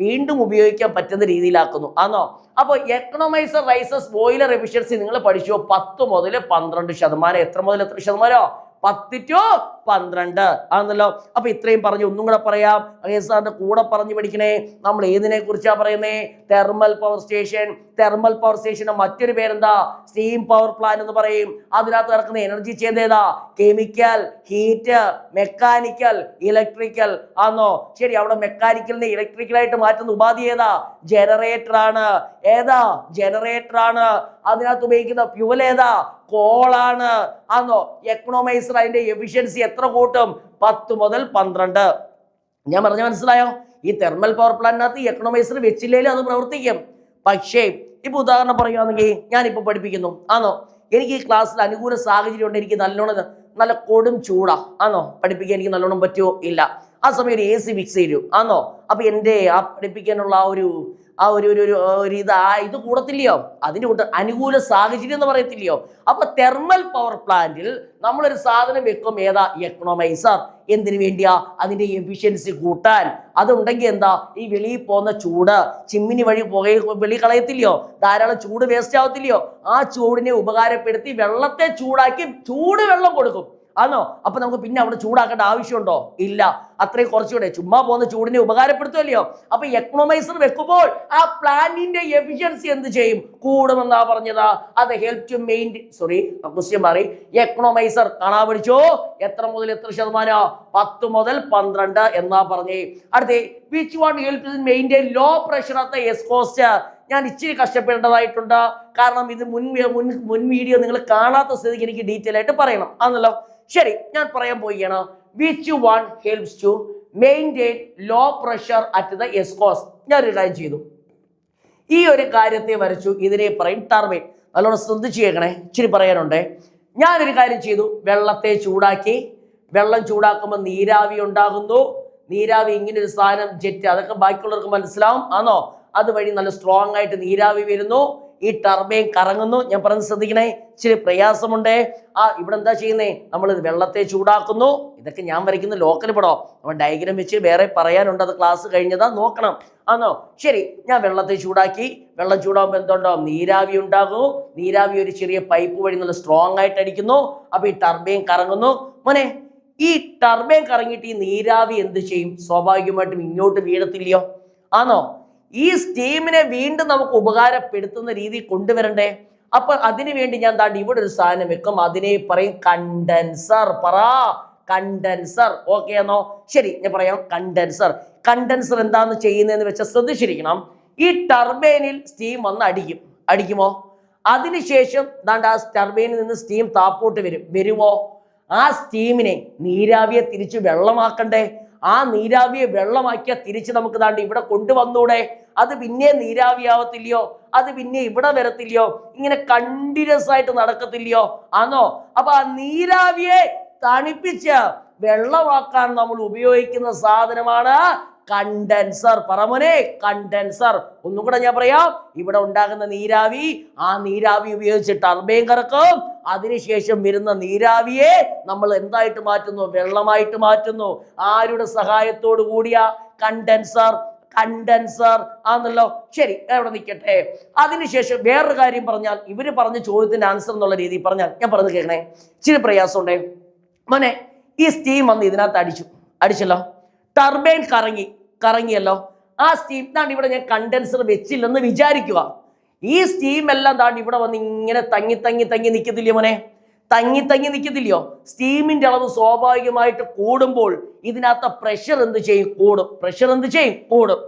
വീണ്ടും ഉപയോഗിക്കാൻ പറ്റുന്ന രീതിയിലാക്കുന്നു. ആണോ? അപ്പോൾ എക്കണോമൈസർ റൈസസ് ബോയിലർ എഫിഷ്യൻസി നിങ്ങൾ പഠിച്ചോ? 10 മുതൽ 12%. എത്ര മുതൽ എത്ര ശതമാനോ? 10 to 12 ആണല്ലോ. അപ്പൊ ഇത്രയും പറഞ്ഞു. ഒന്നും കൂടെ പറയാം, സാറിന്റെ കൂടെ പറഞ്ഞു പഠിക്കണേ. നമ്മൾ ഏതിനെ കുറിച്ചാ പറയുന്നേ? Thermal power station. Thermal power സ്റ്റേഷന്റെ മറ്റൊരു പേരെന്താ? സ്റ്റീം പവർ പ്ലാന്റ് എന്ന് പറയും. അതിനകത്ത് കിടക്കുന്ന എനർജി ചെയ്തേതാ? കെമിക്കൽ, ഹീറ്റ്, മെക്കാനിക്കൽ, ഇലക്ട്രിക്കൽ ആണോ? ശരി, അവിടെ മെക്കാനിക്കലിനെ ഇലക്ട്രിക്കലായിട്ട് മാറ്റുന്ന ഉപാധി ഏതാ? ജനറേറ്റർ ആണ്. ഏതാ? ജനറേറ്റർ ആണ്. അതിനകത്ത് ഉപയോഗിക്കുന്ന ഫ്യൂവൽ ഏതാ? കോളാണ്. ആണോ? എക്കണോമൈസർ അതിന്റെ എഫിഷ്യൻസി എത്ര കൂട്ടും? 10 മുതൽ 12. ഞാൻ പറഞ്ഞ മനസ്സിലായോ? ഈ തെർമൽ പവർ പ്ലാന്റിനകത്ത് എക്കണോമൈസർ വെച്ചില്ലേലും അത് പ്രവർത്തിക്കും. പക്ഷേ ഇപ്പൊ ഉദാഹരണം പറയുകയാണെങ്കിൽ ഞാനിപ്പോ പഠിപ്പിക്കുന്നു. ആണോ? എനിക്ക് ഈ ക്ലാസ്സിൽ അനുകൂല സാഹചര്യം ഉണ്ട്, എനിക്ക് നല്ല കൊടും ചൂടാ. ആണോ? പഠിപ്പിക്കാൻ എനിക്ക് നല്ലോണം പറ്റുമോ? ഇല്ല. ആ സമയം ഒരു AC ഫിക്സ് ചെയ്യൂ. ആണോ? അപ്പൊ എൻ്റെ ആ പഠിപ്പിക്കാനുള്ള ഇത് കൂടത്തില്ലയോ? അതിന്റെ കൂട്ട് അനുകൂല സാഹചര്യം എന്ന് പറയത്തില്ലയോ? അപ്പൊ തെർമൽ പവർ പ്ലാന്റിൽ നമ്മളൊരു സാധനം വെക്കും. ഏതാ? എക്കണോമൈസർ. എന്തിനു വേണ്ടിയാ? അതിന്റെ എഫിഷ്യൻസി കൂട്ടാൻ. അതുണ്ടെങ്കിൽ എന്താ? ഈ വെളിയിൽ പോകുന്ന ചൂട് ചിമ്മിനി വഴി വെളി കളയത്തില്ലയോ? ധാരാളം ചൂട് വേസ്റ്റ് ആവത്തില്ലയോ? ആ ചൂടിനെ ഉപകാരപ്പെടുത്തി വെള്ളത്തെ ചൂടാക്കി ചൂട് വെള്ളം കൊടുക്കും. ആണോ? അപ്പൊ നമുക്ക് പിന്നെ അവിടെ ചൂടാക്കേണ്ട ആവശ്യമുണ്ടോ? ഇല്ല. അത്രയും കുറച്ചുകൂടെ ചുമ്മാ പോകുന്ന ചൂടിനെ ഉപകാരപ്പെടുത്തുമല്ലയോ? അപ്പൊ എക്കണോമൈസർ വെക്കുമ്പോൾ ആ പ്ലാന്റിന്റെ എഫിഷ്യൻസി എന്ത് ചെയ്യും? കൂടുമെന്നാ പറഞ്ഞതാ. അത് ഹെൽപ് ടു ക്വസ്റ്റ്യൻ മാറി. എക്കണോമൈസർ കാണാൻ പഠിച്ചോ? എത്ര മുതൽ എത്ര ശതമാനം? 10 മുതൽ 12 എന്നാ പറഞ്ഞേ. അടുത്തേ, which one help to maintain low pressure at S cost. ഞാൻ ഇച്ചിരി കഷ്ടപ്പെടേണ്ടതായിട്ടുണ്ട്, കാരണം ഇത് മുൻ വീഡിയോ നിങ്ങൾ കാണാത്ത സ്ഥിതിക്ക് എനിക്ക് ഡീറ്റെയിൽ ആയിട്ട് പറയണം ആണല്ലോ. ശരി, ഞാൻ പറയാൻ പോവുകയാണ്. Which one helps to maintain low pressure at the exhaust. ഞാനൊരു കാര്യം ചെയ്തു, ഈ ഒരു കാര്യത്തെ വരച്ചു. ഇതിനെ പറയും ടർബൈൻ. നല്ലോണം ശ്രദ്ധിച്ചു കേൾക്കണേ, ഇച്ചിരി പറയാനുണ്ടേ. ഞാനൊരു കാര്യം ചെയ്തു, വെള്ളത്തെ ചൂടാക്കി. വെള്ളം ചൂടാക്കുമ്പോൾ നീരാവി ഉണ്ടാകുന്നു. നീരാവി ഇങ്ങനെ ഒരു സാധനം, ജെറ്റ്, അതൊക്കെ ബാക്കിയുള്ളവർക്ക് മനസ്സിലാവും. ആണോ? അതുവഴി നല്ല സ്ട്രോങ് ആയിട്ട് നീരാവി വരുന്നു. ഈ ടർബൈൻ കറങ്ങുന്നു. ഞാൻ പറഞ്ഞ് ശ്രദ്ധിക്കണേ, ഇച്ചിരി പ്രയാസമുണ്ടേ. ഇവിടെ എന്താ ചെയ്യുന്നേ? നമ്മൾ വെള്ളത്തെ ചൂടാക്കുന്നു. ഇതൊക്കെ ഞാൻ വരയ്ക്കുന്ന ലോക്കൽ പടോ, നമ്മൾ ഡയഗ്രാം വെച്ച് വേറെ പറയാനുണ്ട്, അത് ക്ലാസ് കഴിഞ്ഞതാ, നോക്കണം. ആണോ? ശരി, ഞാൻ വെള്ളത്തെ ചൂടാക്കി. വെള്ളം ചൂടാകുമ്പോൾ എന്തുണ്ടാവും? നീരാവി ഉണ്ടാകുന്നു. നീരാവി ഒരു ചെറിയ പൈപ്പ് വഴി നല്ല സ്ട്രോങ് ആയിട്ട് അടിക്കുന്നു. അപ്പൊ ഈ ടർബൈൻ കറങ്ങുന്നു. മോനെ, ഈ ടർബൈൻ കറങ്ങിയിട്ട് ഈ നീരാവി എന്ത് ചെയ്യും? സ്വാഭാവികമായിട്ടും ഇങ്ങോട്ട് വീഴത്തില്ലയോ? ആണോ? ഈ സ്റ്റീമിനെ വീണ്ടും നമുക്ക് ഉപകാരപ്പെടുത്തുന്ന രീതി കൊണ്ടുവരണ്ടേ? അപ്പൊ അതിനു വേണ്ടി ഞാൻ ഇവിടെ ഒരു സാധനം വെക്കും. അതിനെ പറയും കണ്ടൻസർ. പറ, കണ്ടൻസർ. ഓക്കെ ആണോ? ശരി, ഞാൻ പറയാം. കണ്ടൻസർ. കണ്ടൻസർ എന്താന്ന് ചെയ്യുന്നതെന്ന് വെച്ചാൽ ശ്രദ്ധിച്ചിരിക്കണം. ഈ ടർബൈനിൽ സ്റ്റീം വന്ന് അടിക്കുമോ? അതിനുശേഷം ആ ടർബൈനിൽ നിന്ന് സ്റ്റീം താപ്പോട്ട് വരുമോ? ആ സ്റ്റീമിനെ, നീരാവിയെ തിരിച്ച് വെള്ളമാക്കണ്ടേ? ആ നീരാവിയെ വെള്ളമാക്കിയാൽ തിരിച്ച് നമുക്ക് ഇവിടെ കൊണ്ടുവന്നൂടെ? അത് പിന്നെ നീരാവിയാവത്തില്ലയോ? അത് പിന്നെ ഇവിടെ വരത്തില്ലയോ? ഇങ്ങനെ കണ്ടിന്യൂസ് ആയിട്ട് നടക്കത്തില്ലയോ? ആണോ? അപ്പൊ ആ നീരാവിയെ തണുപ്പിച്ച് വെള്ളമാക്കാൻ നമ്മൾ ഉപയോഗിക്കുന്ന സാധനമാണ് കണ്ടൻസർ. പറമോനെ, കണ്ടൻസർ. ഒന്നും കൂടെ ഞാൻ പറയാം. ഇവിടെ ഉണ്ടാകുന്ന നീരാവി, ആ നീരാവി ഉപയോഗിച്ച് ടർബൈൻ കറക്കും. അതിനുശേഷം വരുന്ന നീരാവിയെ നമ്മൾ എന്തായിട്ട് മാറ്റുന്നു? വെള്ളമായിട്ട് മാറ്റുന്നു. ആരുടെ സഹായത്തോടു കൂടിയ? കണ്ടൻസർ. കണ്ടൻസർ ആണല്ലോ. ശരി, അവിടെ നിൽക്കട്ടെ. അതിനുശേഷം വേറൊരു കാര്യം പറഞ്ഞാൽ, ഇവര് പറഞ്ഞ ചോദ്യത്തിന്റെ ആൻസർ എന്നുള്ള രീതിയിൽ പറഞ്ഞാൽ, ഞാൻ പറഞ്ഞു കേൾക്കണേ, ഇച്ചിരി പ്രയാസമുണ്ടേ. മോനെ, ഈ സ്റ്റീം വന്ന് ഇതിനകത്ത് അടിച്ചല്ലോ. ടർബൈൻ കറങ്ങിയല്ലോ. ആ സ്റ്റീം താണ്ട് ഇവിടെ ഞാൻ കണ്ടൻസർ വെച്ചില്ലെന്ന് വിചാരിക്കുക. ഈ സ്റ്റീം എല്ലാം താണ്ട് ഇവിടെ വന്ന് ഇങ്ങനെ തങ്ങി നിൽക്കത്തില്ലയോ മോനെ? തങ്ങി നിൽക്കത്തില്ലയോ? സ്റ്റീമിന്റെ അളവ് സ്വാഭാവികമായിട്ട് കൂടുമ്പോൾ ഇതിനകത്ത് പ്രഷർ എന്ത് ചെയ്യും? കൂടും.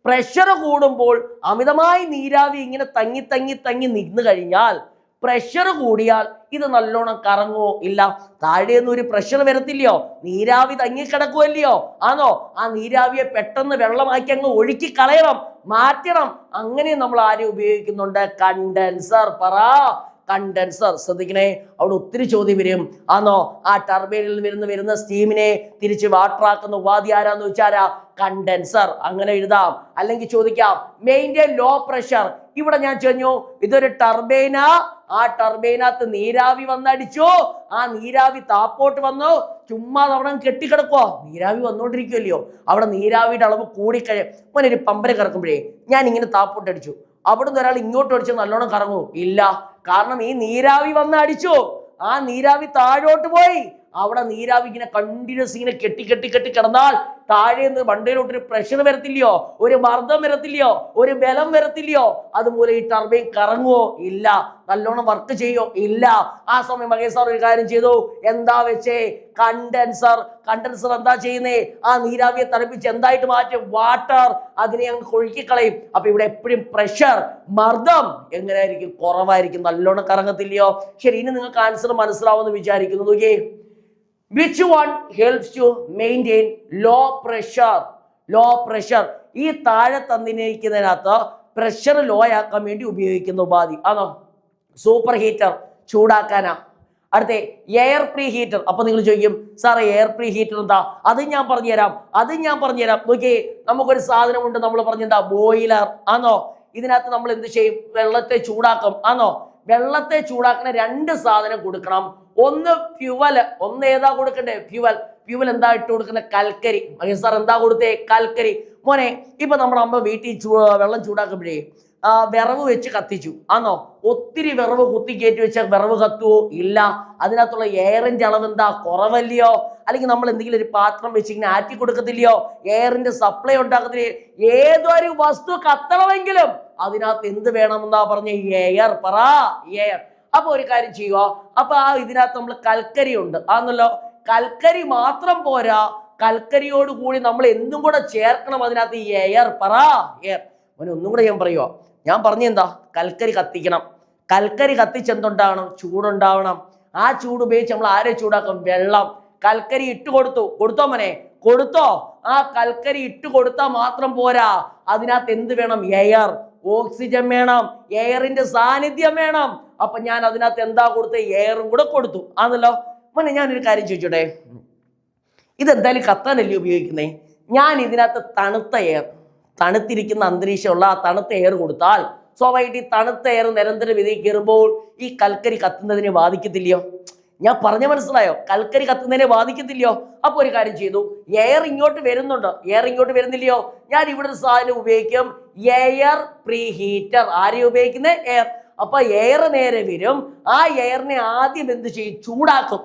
പ്രഷർ കൂടുമ്പോൾ അമിതമായി നീരാവി ഇങ്ങനെ തങ്ങി നിന്ന് കഴിഞ്ഞാൽ, പ്രഷർ കൂടിയാൽ ഇത് നല്ലോണം കറങ്ങുമോ? ഇല്ല. താഴെയൊന്നും ഒരു പ്രഷർ വരത്തില്ലയോ? നീരാവി തങ്ങിക്കിടക്കുമല്ലയോ? ആണോ? ആ നീരാവിയെ പെട്ടെന്ന് വെള്ളമാക്കി അങ്ങ് ഒഴുക്കി കളയണം, മാറ്റണം. അങ്ങനെ നമ്മൾ ആരും ഉപയോഗിക്കുന്നുണ്ട്? കണ്ടൻസർ. കണ്ടൻസർ. ശ്രദ്ധിക്കണേ, അവിടെ ഒത്തിരി ചോദ്യം വരും. ആണോ? ആ ടർബൈനിൽ വരുന്ന സ്റ്റീമിനെ തിരിച്ച് വാട്ടറാക്കുന്ന ഉപാധി ആരാന്ന് വെച്ചാരാ? കണ്ടൻസർ. അങ്ങനെ എഴുതാം. അല്ലെങ്കിൽ ചോദിക്കാം മെയിൻറ്റെയിൻ ലോ പ്രഷർ. ഇവിടെ ഞാൻ പറഞ്ഞു ഇതൊരു ടർബൈനാ. ആ ടർബൈനകത്ത് നീരാവി വന്നടിച്ചു. ആ നീരാവി താപ്പോട്ട് വന്നു. ചുമ്മാ അവിടെ കെട്ടിക്കിടക്കുവോ? നീരാവി വന്നോണ്ടിരിക്കുമല്ലയോ? അവിടെ നീരാവിയുടെ അളവ് കൂടിക്കഴിയും. മോനെ, ഒരു പമ്പര കറക്കുമ്പോഴേ ഞാൻ ഇങ്ങനെ താപ്പോട്ട് അടിച്ചു, അവിടുന്ന് ഒരാൾ ഇങ്ങോട്ട് അടിച്ച് നല്ലോണം കറങ്ങൂ? ഇല്ല. കാരണം ഈ നീരാവി വന്ന് അടിച്ചു, ആ നീരാവി താഴോട്ട് പോയി. അവിടെ നീരാവി ഇങ്ങനെ കണ്ടിന്യൂസ് ഇങ്ങനെ കെട്ടി കിടന്നാൽ താഴെ നിന്ന് മണ്ടയിലോട്ടൊരു പ്രഷർ വരത്തില്ലയോ? ഒരു മർദ്ദം വരത്തില്ലയോ? ഒരു ബലം വരത്തില്ലയോ? അതുപോലെ ഈ ടർബൈൻ കറങ്ങുവോ? ഇല്ല. നല്ലോണം വർക്ക് ചെയ്യോ? ഇല്ല. ആ സമയം മഹേഷ് സാർ ഒരു കാര്യം ചെയ്തു. എന്താ വെച്ചേ? കണ്ടൻസർ എന്താ ചെയ്യുന്നേ? ആ നീരാവിയെ തണുപ്പിച്ച് എന്തായിട്ട് മാറ്റും? വാട്ടർ. അതിനെ അങ്ങ് ഒഴുക്കിക്കളയും. അപ്പൊ ഇവിടെ എപ്പോഴും പ്രഷർ, മർദ്ദം എങ്ങനെയായിരിക്കും? കുറവായിരിക്കും. നല്ലോണം കറങ്ങത്തില്ലയോ? ശരി, ഇനി നിങ്ങൾക്ക് ആൻസർ മനസ്സിലാവുമെന്ന് വിചാരിക്കുന്നു. നോക്കിയേ, which one helps to maintain low pressure? ഈ താഴെ തന്നിരിക്കുന്നതിനകത്ത് പ്രഷർ ലോ ആക്കാൻ വേണ്ടി ഉപയോഗിക്കുന്ന ഉപാധി ആണോ? സൂപ്പർ ഹീറ്റർ, ചൂടാക്കാനാ. അടുത്ത എയർ പ്രീ ഹീറ്റർ. അപ്പൊ നിങ്ങൾ ചോദിക്കും സാറേ എയർ പ്രീ ഹീറ്റർ എന്താ? അത് ഞാൻ പറഞ്ഞുതരാം. നോക്കിയേ, നമുക്കൊരു സാധനമുണ്ട്, നമ്മൾ പറഞ്ഞെന്താ? ബോയിലർ ആണോ? ഇതിനകത്ത് നമ്മൾ എന്ത് ചെയ്യും? വെള്ളത്തെ ചൂടാക്കും ആണോ? വെള്ളത്തെ ചൂടാക്കുന്ന രണ്ട് സാധനം കൊടുക്കണം. ഒന്ന് ഫ്യുവല്. ഒന്ന് ഏതാ കൊടുക്കണ്ടേ? ഫ്യുവൽ എന്താ ഇട്ട് കൊടുക്കുന്നത്? കൽക്കരി. മഹേഷ് സാർ എന്താ കൊടുത്തേ? കൽക്കരി. മോനെ, ഇപ്പൊ നമ്മുടെ അമ്മ വീട്ടിൽ വെള്ളം ചൂടാക്കുമ്പോഴേ വിറവ് വെച്ച് കത്തിച്ചു ആണോ? ഒത്തിരി വിറവ് കുത്തി കയറ്റി വെച്ചാൽ വിറവ് കത്തുവോ? ഇല്ല. അതിനകത്തുള്ള എയറിന്റെ അളവ് എന്താ? കുറവല്ലയോ? അല്ലെങ്കിൽ നമ്മൾ എന്തെങ്കിലും ഒരു പാത്രം വെച്ച് ഇങ്ങനെ ആറ്റി കൊടുക്കത്തില്ലയോ? എയറിന്റെ സപ്ലൈ ഉണ്ടാക്കത്തില്ലേ? ഏതൊരു വസ്തു കത്തണമെങ്കിലും അതിനകത്ത് എന്ത് വേണമെന്നാ പറഞ്ഞ? എയർ. എയർ. അപ്പൊ ഒരു കാര്യം ചെയ്യുക. അപ്പൊ ഇതിനകത്ത് നമ്മൾ കൽക്കരി ഉണ്ട് ആന്നല്ലോ. കൽക്കരി മാത്രം പോരാ, കൽക്കരിയോട് കൂടി നമ്മൾ എന്തും കൂടെ ചേർക്കണം അതിനകത്ത്. എയർ. എയർ. ഒന്നും കൂടെ ഞാൻ പറയുക. ഞാൻ പറഞ്ഞെന്താ? കൽക്കരി കത്തിക്കണം. കൽക്കരി കത്തിച്ചെന്തുണ്ടാവണം? ചൂടുണ്ടാവണം. ആ ചൂട് ഉപയോഗിച്ച് നമ്മൾ ആരെ ചൂടാക്കും? വെള്ളം. കൽക്കരി ഇട്ട് കൊടുത്തോ മോനെ? കൊടുത്തോ? ആ കൽക്കരി ഇട്ട് കൊടുത്താൽ മാത്രം പോരാ, അതിനകത്ത് എന്ത് വേണം? എയർ. ഓക്സിജൻ വേണം. എയറിന്റെ സാന്നിധ്യം വേണം. അപ്പൊ ഞാൻ അതിനകത്ത് എന്താ കൊടുത്തത്? എയറും കൂടെ കൊടുത്തു ആണല്ലോ. മോനെ, ഞാനൊരു കാര്യം ചോദിച്ചോട്ടെ, ഇതെന്തായാലും കത്താനല്ലേ ഉപയോഗിക്കുന്നേ? ഞാൻ ഇതിനകത്ത് തണുത്ത എയർ, തണുത്തിരിക്കുന്ന അന്തരീക്ഷമുള്ള ആ തണുത്ത എയർ കൊടുത്താൽ സ്വാഭാവികമായിട്ട് ഈ തണുത്ത എയർ നിരന്തരം ഇതിൽ കയറുമ്പോൾ ഈ കൽക്കരി കത്തുന്നതിനെ ബാധിക്കത്തില്ലയോ? ഞാൻ പറഞ്ഞ മനസ്സിലായോ? കൽക്കരി കത്തുന്നതിനെ ബാധിക്കത്തില്ലയോ? അപ്പൊ ഒരു കാര്യം ചെയ്തു, എയർ ഇങ്ങോട്ട് വരുന്നുണ്ട്, എയർ ഇങ്ങോട്ട് വരുന്നില്ലയോ? ഞാൻ ഇവിടെ ഒരു സാധനം ഉപയോഗിക്കും, എയർ പ്രീ ഹീറ്റർ. ആരെയും ഉപയോഗിക്കുന്നത്? എയർ. അപ്പൊ എയർ നേരെ വരും. ആ എയറിനെ ആദ്യം എന്ത് ചെയ്യും? ചൂടാക്കും.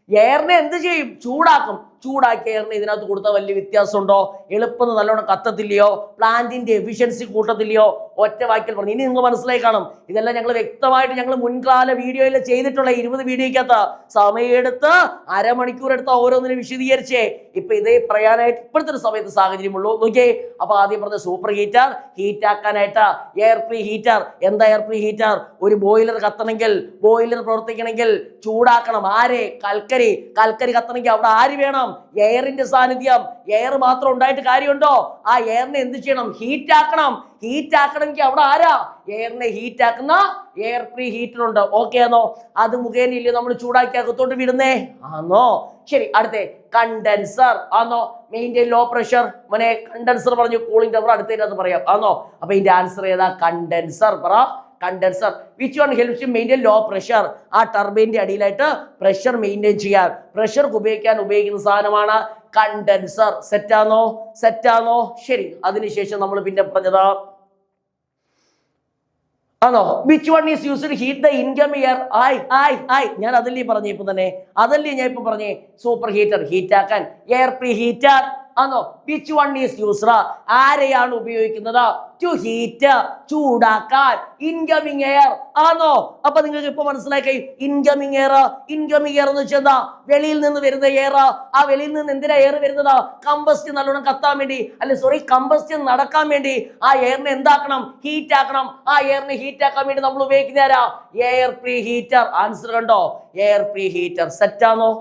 എയറിനെ എന്ത് ചെയ്യും? ചൂടാക്കും. ചൂടാക്കി എയറിനെ ഇതിനകത്ത് കൊടുത്താൽ വലിയ വ്യത്യാസമുണ്ടോ? എളുപ്പം നല്ലോണം കത്തത്തില്ലയോ? പ്ലാന്റിന്റെ എഫിഷ്യൻസി കൂട്ടത്തില്ലയോ? ഒറ്റ വാക്കിൽ പറഞ്ഞു. ഇനി നിങ്ങൾ മനസ്സിലായി കാണും. ഇതെല്ലാം ഞങ്ങൾ വ്യക്തമായിട്ട് ഞങ്ങൾ മുൻകാല വീഡിയോയിൽ ചെയ്തിട്ടുള്ള 20 വീഡിയോയ്ക്കകത്ത് സമയമെടുത്ത് അരമണിക്കൂർ എടുത്ത് ഓരോന്നിനും വിശദീകരിച്ചേ. ഇപ്പൊ ഇതേ പറയാനായിട്ട് ഇപ്പോഴത്തെ ഒരു സമയത്ത് സാഹചര്യമുള്ളൂ. നോക്കിയേ, അപ്പൊ ആദ്യം പറഞ്ഞ സൂപ്പർ ഹീറ്റർ, ഹീറ്റ് ആക്കാനായിട്ട് എയർ പ്രീ ഹീറ്റർ. എന്താ എയർ പ്രീ ഹീറ്റർ? ഒരു ബോയിലർ കത്തണമെങ്കിൽ, ബോയിലർ പ്രവർത്തിക്കണമെങ്കിൽ ചൂടാക്കണം. ആരെ? കൽക്കരി. കൽക്കരി കത്തണമെങ്കിൽ അവിടെ ആര് വേണം? എയറിന്റെ സാന്നിധ്യം. എയർ മാത്രം ഉണ്ടായിട്ട് കാര്യമുണ്ടോ? ആ എയറിനെ എന്ത് ചെയ്യണം? ഹീറ്റ് ആക്കണം. ഹീറ്റ് ആക്കണമെങ്കിൽ അവിടെ ആരാ? എയറിനെ ഹീറ്റ് ആക്കുന്ന എയർ പ്രീ ഹീറ്റർ ഉണ്ട്. ഓക്കെ ആണോ? അത് മുഖേനയില്ലേ നമ്മൾ ചൂടാക്കി അകത്തോട്ട് വിടുന്നേ? ആണോ? ശരി. അടുത്ത കണ്ടൻസർ ആണോ? Maintain low pressure. മോനെ, കണ്ടൻസർ പറഞ്ഞു. കൂളിംഗ് ടവർ അടുത്തതിനകത്ത് പറയാം ആണോ? അപ്പൊ ഇതിന്റെ ആൻസർ ഏതാ? Condenser. Condenser. Which one helps to maintain low pressure? ആ ടർബൈൻ്റെ അടിയിലായിട്ട് പ്രഷർ മെയിൻറ്റെയിൻ ചെയ്യാൻ, പ്രഷർക്ക് ഉപയോഗിക്കുന്ന സാധനമാണ് കണ്ടൻസർ. സെറ്റാണോ? ശരി. അതിനുശേഷം നമ്മൾ പിന്നെ പറഞ്ഞതാ ആണോ? Which one is used to heat the income air? ഞാൻ അതല്ലേ പറഞ്ഞേ? ഇപ്പൊ തന്നെ അതല്ലേ ഞാൻ ഇപ്പൊ പറഞ്ഞേ? സൂപ്പർ ഹീറ്റർ, ഹീറ്റ് ആക്കാൻ. എയർ പ്രീ ഹീറ്റർ, ആണോ? Which one is used? ആരെയാണ് ഉപയോഗിക്കുന്നത്? ടു ഹീറ്റ്, ചൂടാക്കാൻ. ഇൻകമിങ് എയർ ആണോ? അപ്പൊ നിങ്ങൾക്ക് ഇപ്പൊ മനസ്സിലാക്കി ഇൻകമിങ് എയർ. ഇൻകമിങ് എയർ എന്ന് വെച്ചാൽ എന്താ? വെളിയിൽ നിന്ന് വരുന്ന എയർ. ആ വെളിയിൽ നിന്ന് എന്തിനാ എയർ വരുന്നത്? കമ്പസ്റ്റൻ നല്ലോണം കത്താൻ വേണ്ടി, കമ്പസ്റ്റൻ നടക്കാൻ വേണ്ടി ആ എയറിനെ എന്താക്കണം? ഹീറ്റ് ആക്കണം. ആ എയറിനെ ഹീറ്റ് ആക്കാൻ വേണ്ടി നമ്മൾ ഉപയോഗിക്കുന്ന ആരാ? Air pre heater. ആൻസർ കണ്ടോ? Air pre heater. സെറ്റാണോ?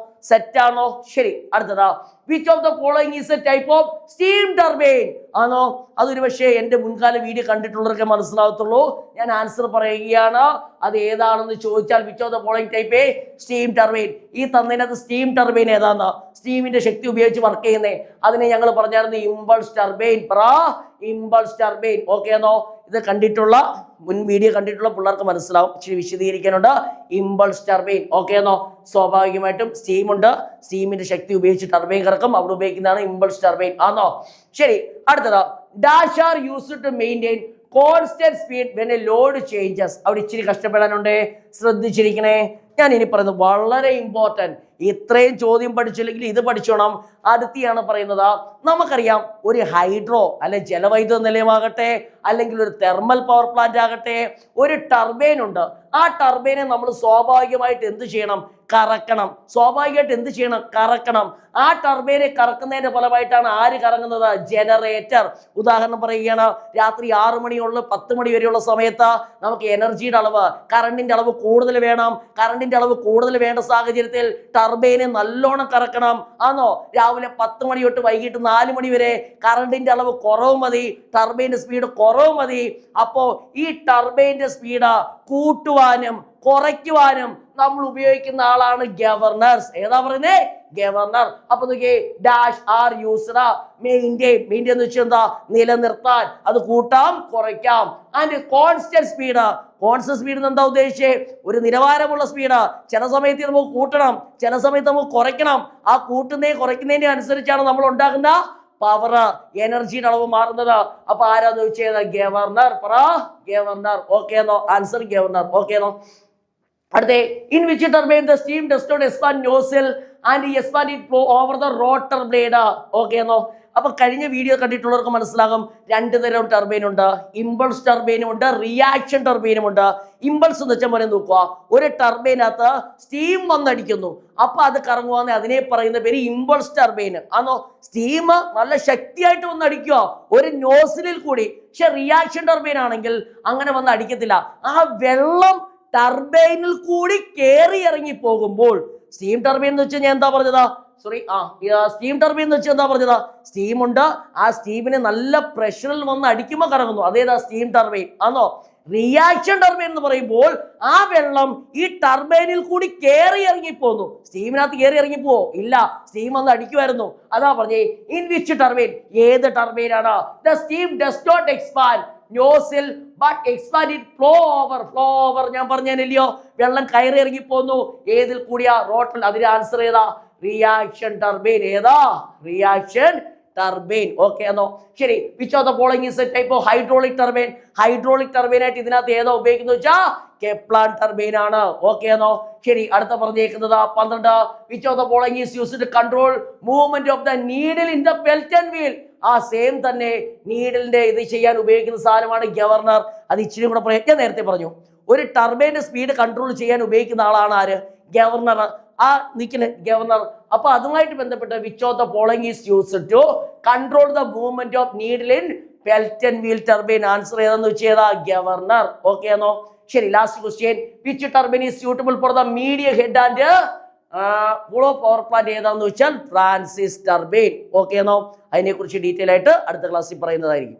ശരി, അടുത്തതാ. Which of the following is a type of steam turbine? ആണോ? അതൊരു പക്ഷേ എന്റെ മുൻകാല വീഡിയോ കണ്ടിട്ടുള്ളവർക്ക് മനസ്സിലാവത്തുള്ളൂ. ഞാൻ ആൻസർ പറയുകയാണ്. അത് ഏതാണെന്ന് ചോദിച്ചാൽ which of the following type A steam turbine. ഈ തന്നതിനകത്ത് സ്റ്റീം ടർബൈൻ ഏതാന്ന്? സ്റ്റീമിന്റെ ശക്തി ഉപയോഗിച്ച് വർക്ക് ചെയ്യുന്നേ. അതിനെ ഞങ്ങൾ പറഞ്ഞായിരുന്നു impulse turbine. Impulse turbine. Okay എന്നോ? ഇത് കണ്ടിട്ടുള്ള മുൻ വീഡിയോ കണ്ടിട്ടുള്ള പിള്ളേർക്ക് മനസ്സിലാവും. ഇച്ചിരി വിശദീകരിക്കാനുണ്ട്. Impulse turbine. ഓക്കെ എന്നോ? സ്വാഭാവികമായിട്ടും സ്റ്റീം ഉണ്ട്. സ്റ്റീമിന്റെ ശക്തി ഉപയോഗിച്ച് ടർബൈൻ കറക്കും. അവിടെ ഉപയോഗിക്കുന്നതാണ് ഇമ്പൾസ് ടർബൈൻ. ആണോ? ശരി, അടുത്തത്. Dash are used to maintain constant speed when a load changes. അവിടെ ഇച്ചിരി കഷ്ടപ്പെടാനുണ്ട്. ശ്രദ്ധിച്ചിരിക്കണേ. ഞാൻ ഇനി പറയുന്നത് വളരെ ഇമ്പോർട്ടൻറ്റ്. ഇത്രയും ചോദ്യം പഠിച്ചില്ലെങ്കിൽ ഇത് പഠിച്ചോണം. അടുത്താണ് പറയുന്നത്. നമുക്കറിയാം ഒരു ഹൈഡ്രോ അല്ലെ ജലവൈദ്യുത നിലയമാകട്ടെ, അല്ലെങ്കിൽ ഒരു തെർമൽ പവർ പ്ലാന്റ് ആകട്ടെ, ഒരു ടർബൈൻ ഉണ്ട്. ആ ടർബൈനെ നമ്മൾ സ്വാഭാവികമായിട്ട് എന്ത് ചെയ്യണം? കറക്കണം. കറക്കണം. ആ ടർബൈനെ കറക്കുന്നതിന്റെ ഫലമായിട്ടാണ് ആര് കറങ്ങുന്നത്? ജനറേറ്റർ. ഉദാഹരണം പറയുകയാണ്, രാത്രി 6 മണിയുള്ള 10 മണി വരെയുള്ള സമയത്ത് നമുക്ക് എനർജിയുടെ അളവ്, കറണ്ടിന്റെ അളവ് കൂടുതൽ വേണം. കറണ്ടിന്റെ അളവ് കൂടുതൽ വേണ്ട സാഹചര്യത്തിൽ ടർബൈനെ നല്ലോണം കറക്കണം. ആണോ? രാവിലെ 10 മണി തൊട്ട് വൈകിട്ട് 4 മണി വരെ കറണ്ടിന്റെ അളവ് കുറവ് മതി, ടർബൈന്റെ സ്പീഡ് കുറവ് മതി. അപ്പോ ഈ ടർബൈന്റെ സ്പീഡ് കൂട്ടുവാനും കുറയ്ക്കുവാനും നമ്മൾ ഉപയോഗിക്കുന്ന ആളാണ് ഗവർണേഴ്സ്. ഏതാ പറയുന്നേ? ഗവർണർ. അപ്പൊ നോക്കിയേ, ഡാഷ് ആർ യൂസ്ഡ് മെയിൻറ്റെയിൻ എന്ന് വെച്ചാൽ എന്താ? നിലനിർത്താൻ. അത് കൂട്ടാം, കുറയ്ക്കാം. ആൻഡ് കോൺസ്റ്റന്റ് സ്പീഡ് എന്താ ഉദ്ദേശിച്ചേ? ഒരു നിലവാരമുള്ള സ്പീഡ്. ചില സമയത്ത് നമുക്ക് കൂട്ടണം, ചില സമയത്ത് നമുക്ക് കുറയ്ക്കണം. ആ കുറയ്ക്കുന്നതിന്റെ അനുസരിച്ചാണ് നമ്മൾ ഉണ്ടാക്കുന്ന പവർ, എനർജിയുടെ അളവ് മാറുന്നത്. അപ്പൊ ആരാന്ന് ചോദിച്ചത്? ഗവർണർ. ഗവർണർ. ഓക്കെ എന്നോ? Answer governor. ഓക്കെ എന്നോ? അടുത്ത, in which turbine the steam does not expand nozzle and expand it flow over the rotor blade. Okay എന്നോ? അപ്പൊ കഴിഞ്ഞ വീഡിയോ കണ്ടിട്ടുള്ളവർക്ക് മനസ്സിലാകും 2 തരം ടർബൈൻ ഉണ്ട്. ഇമ്പൾസ് ടർബൈനും ഉണ്ട്, റിയാക്ഷൻ ടർബൈനും ഉണ്ട്. ഇമ്പൾസ് എന്ന് വെച്ചാൽ പോലെ നോക്കുക, ഒരു ടർബൈനകത്ത് സ്റ്റീം വന്നടിക്കുന്നു, അപ്പൊ അത് കറങ്ങുവാന്ന് അതിനെ പറയുന്ന പേര് ഇമ്പൾസ് ടർബൈൻ ആണോ? സ്റ്റീം നല്ല ശക്തിയായിട്ട് വന്ന് അടിക്കുക ഒരു നോസിലിൽ കൂടി. പക്ഷെ റിയാക്ഷൻ ടർബൈൻ ആണെങ്കിൽ അങ്ങനെ വന്ന് അടിക്കത്തില്ല. ആ വെള്ളം ടർബൈനിൽ കൂടി കയറി ഇറങ്ങി പോകുമ്പോൾ, സ്റ്റീം ടർബൈൻ എന്ന് വെച്ചാൽ ഞാൻ എന്താ പറഞ്ഞതാ? സ്റ്റീം ടർബൈൻ എന്ന് വെച്ചാൽ എന്താ പറഞ്ഞതാ? സ്റ്റീം ഉണ്ട്, ആ സ്റ്റീമിനെ നല്ല പ്രഷറിൽ വന്ന് അടിക്കുമ്പോൾ കറങ്ങുന്നു. അതേതാ? സ്റ്റീം ടർബൈൻ ആണോ? റിയാക്ഷൻ ടർബൈൻ എന്ന് പറയുമ്പോൾ ആ വെള്ളം ഈ ടർബൈനിൽ കൂടി കയറി ഇറങ്ങിപ്പോന്നു. സ്റ്റീമിനകത്ത് കയറി ഇറങ്ങിപ്പോ ഇല്ല, സ്റ്റീം വന്ന് അടിക്കുമായിരുന്നു. അതാ പറഞ്ഞേ ഇൻ വിച്ച് ടർബൈൻ. ഏത് ടർബൈൻ ആണ്? The steam does not expand nozzle but expand it flow over. ഞാൻ പറഞ്ഞല്ലോ, വെള്ളം കയറി ഇറങ്ങിപ്പോന്നു. ഏതിൽ കൂടിയാ? റോട്ടർ. അതിന്റെ ആൻസർ ഏതാ? Reaction turbine. ഏതാ? Reaction turbine. ഓക്കെ എന്നോ? ശരി, which of the following is a type of hydraulic turbine? Hydraulic turbine ആയിട്ട് ഇതിനകത്ത് ഏതാ ഉപയോഗിക്കുന്നത് വെച്ചാൽ കെപ്ലാൻ ടർബൈൻ ആണ്. ഓക്കെ എന്നോ? ശരി, അടുത്ത പറഞ്ഞേക്കുന്നത് 12. Which of the following is used to control movement of the needle in the Pelton wheel? ആ സെയിം തന്നെ നീഡിലിന്റെ ഇത് ചെയ്യാൻ ഉപയോഗിക്കുന്ന സാധനമാണ് ഗവർണർ. അത് ഇച്ചിരി കൂടെ പറയാം. ഞാൻ നേരത്തെ പറഞ്ഞു, ഒരു ടർബൈന്റെ സ്പീഡ് കൺട്രോൾ ചെയ്യാൻ ഉപയോഗിക്കുന്ന ആളാണ് ആര്? ഗവർണർ. ആ നിൽക്കുന്ന ഗവർണർ. അപ്പൊ അതുമായിട്ട് ബന്ധപ്പെട്ട് which of the following is used to control the movement of needle in Pelton wheel turbine? Answer ഏതെന്ന് വെച്ചാൽ ഗവർണർ. ഓക്കെ എന്നോ? ശരി, last question. Which turbine is suitable for the medium head and power plant ഏതാന്ന് വെച്ചാൽ Francis turbine. Okay എന്നോ? അതിനെ കുറിച്ച് detail ആയിട്ട് അടുത്ത ക്ലാസ്സിൽ പറയുന്നതായിരിക്കും.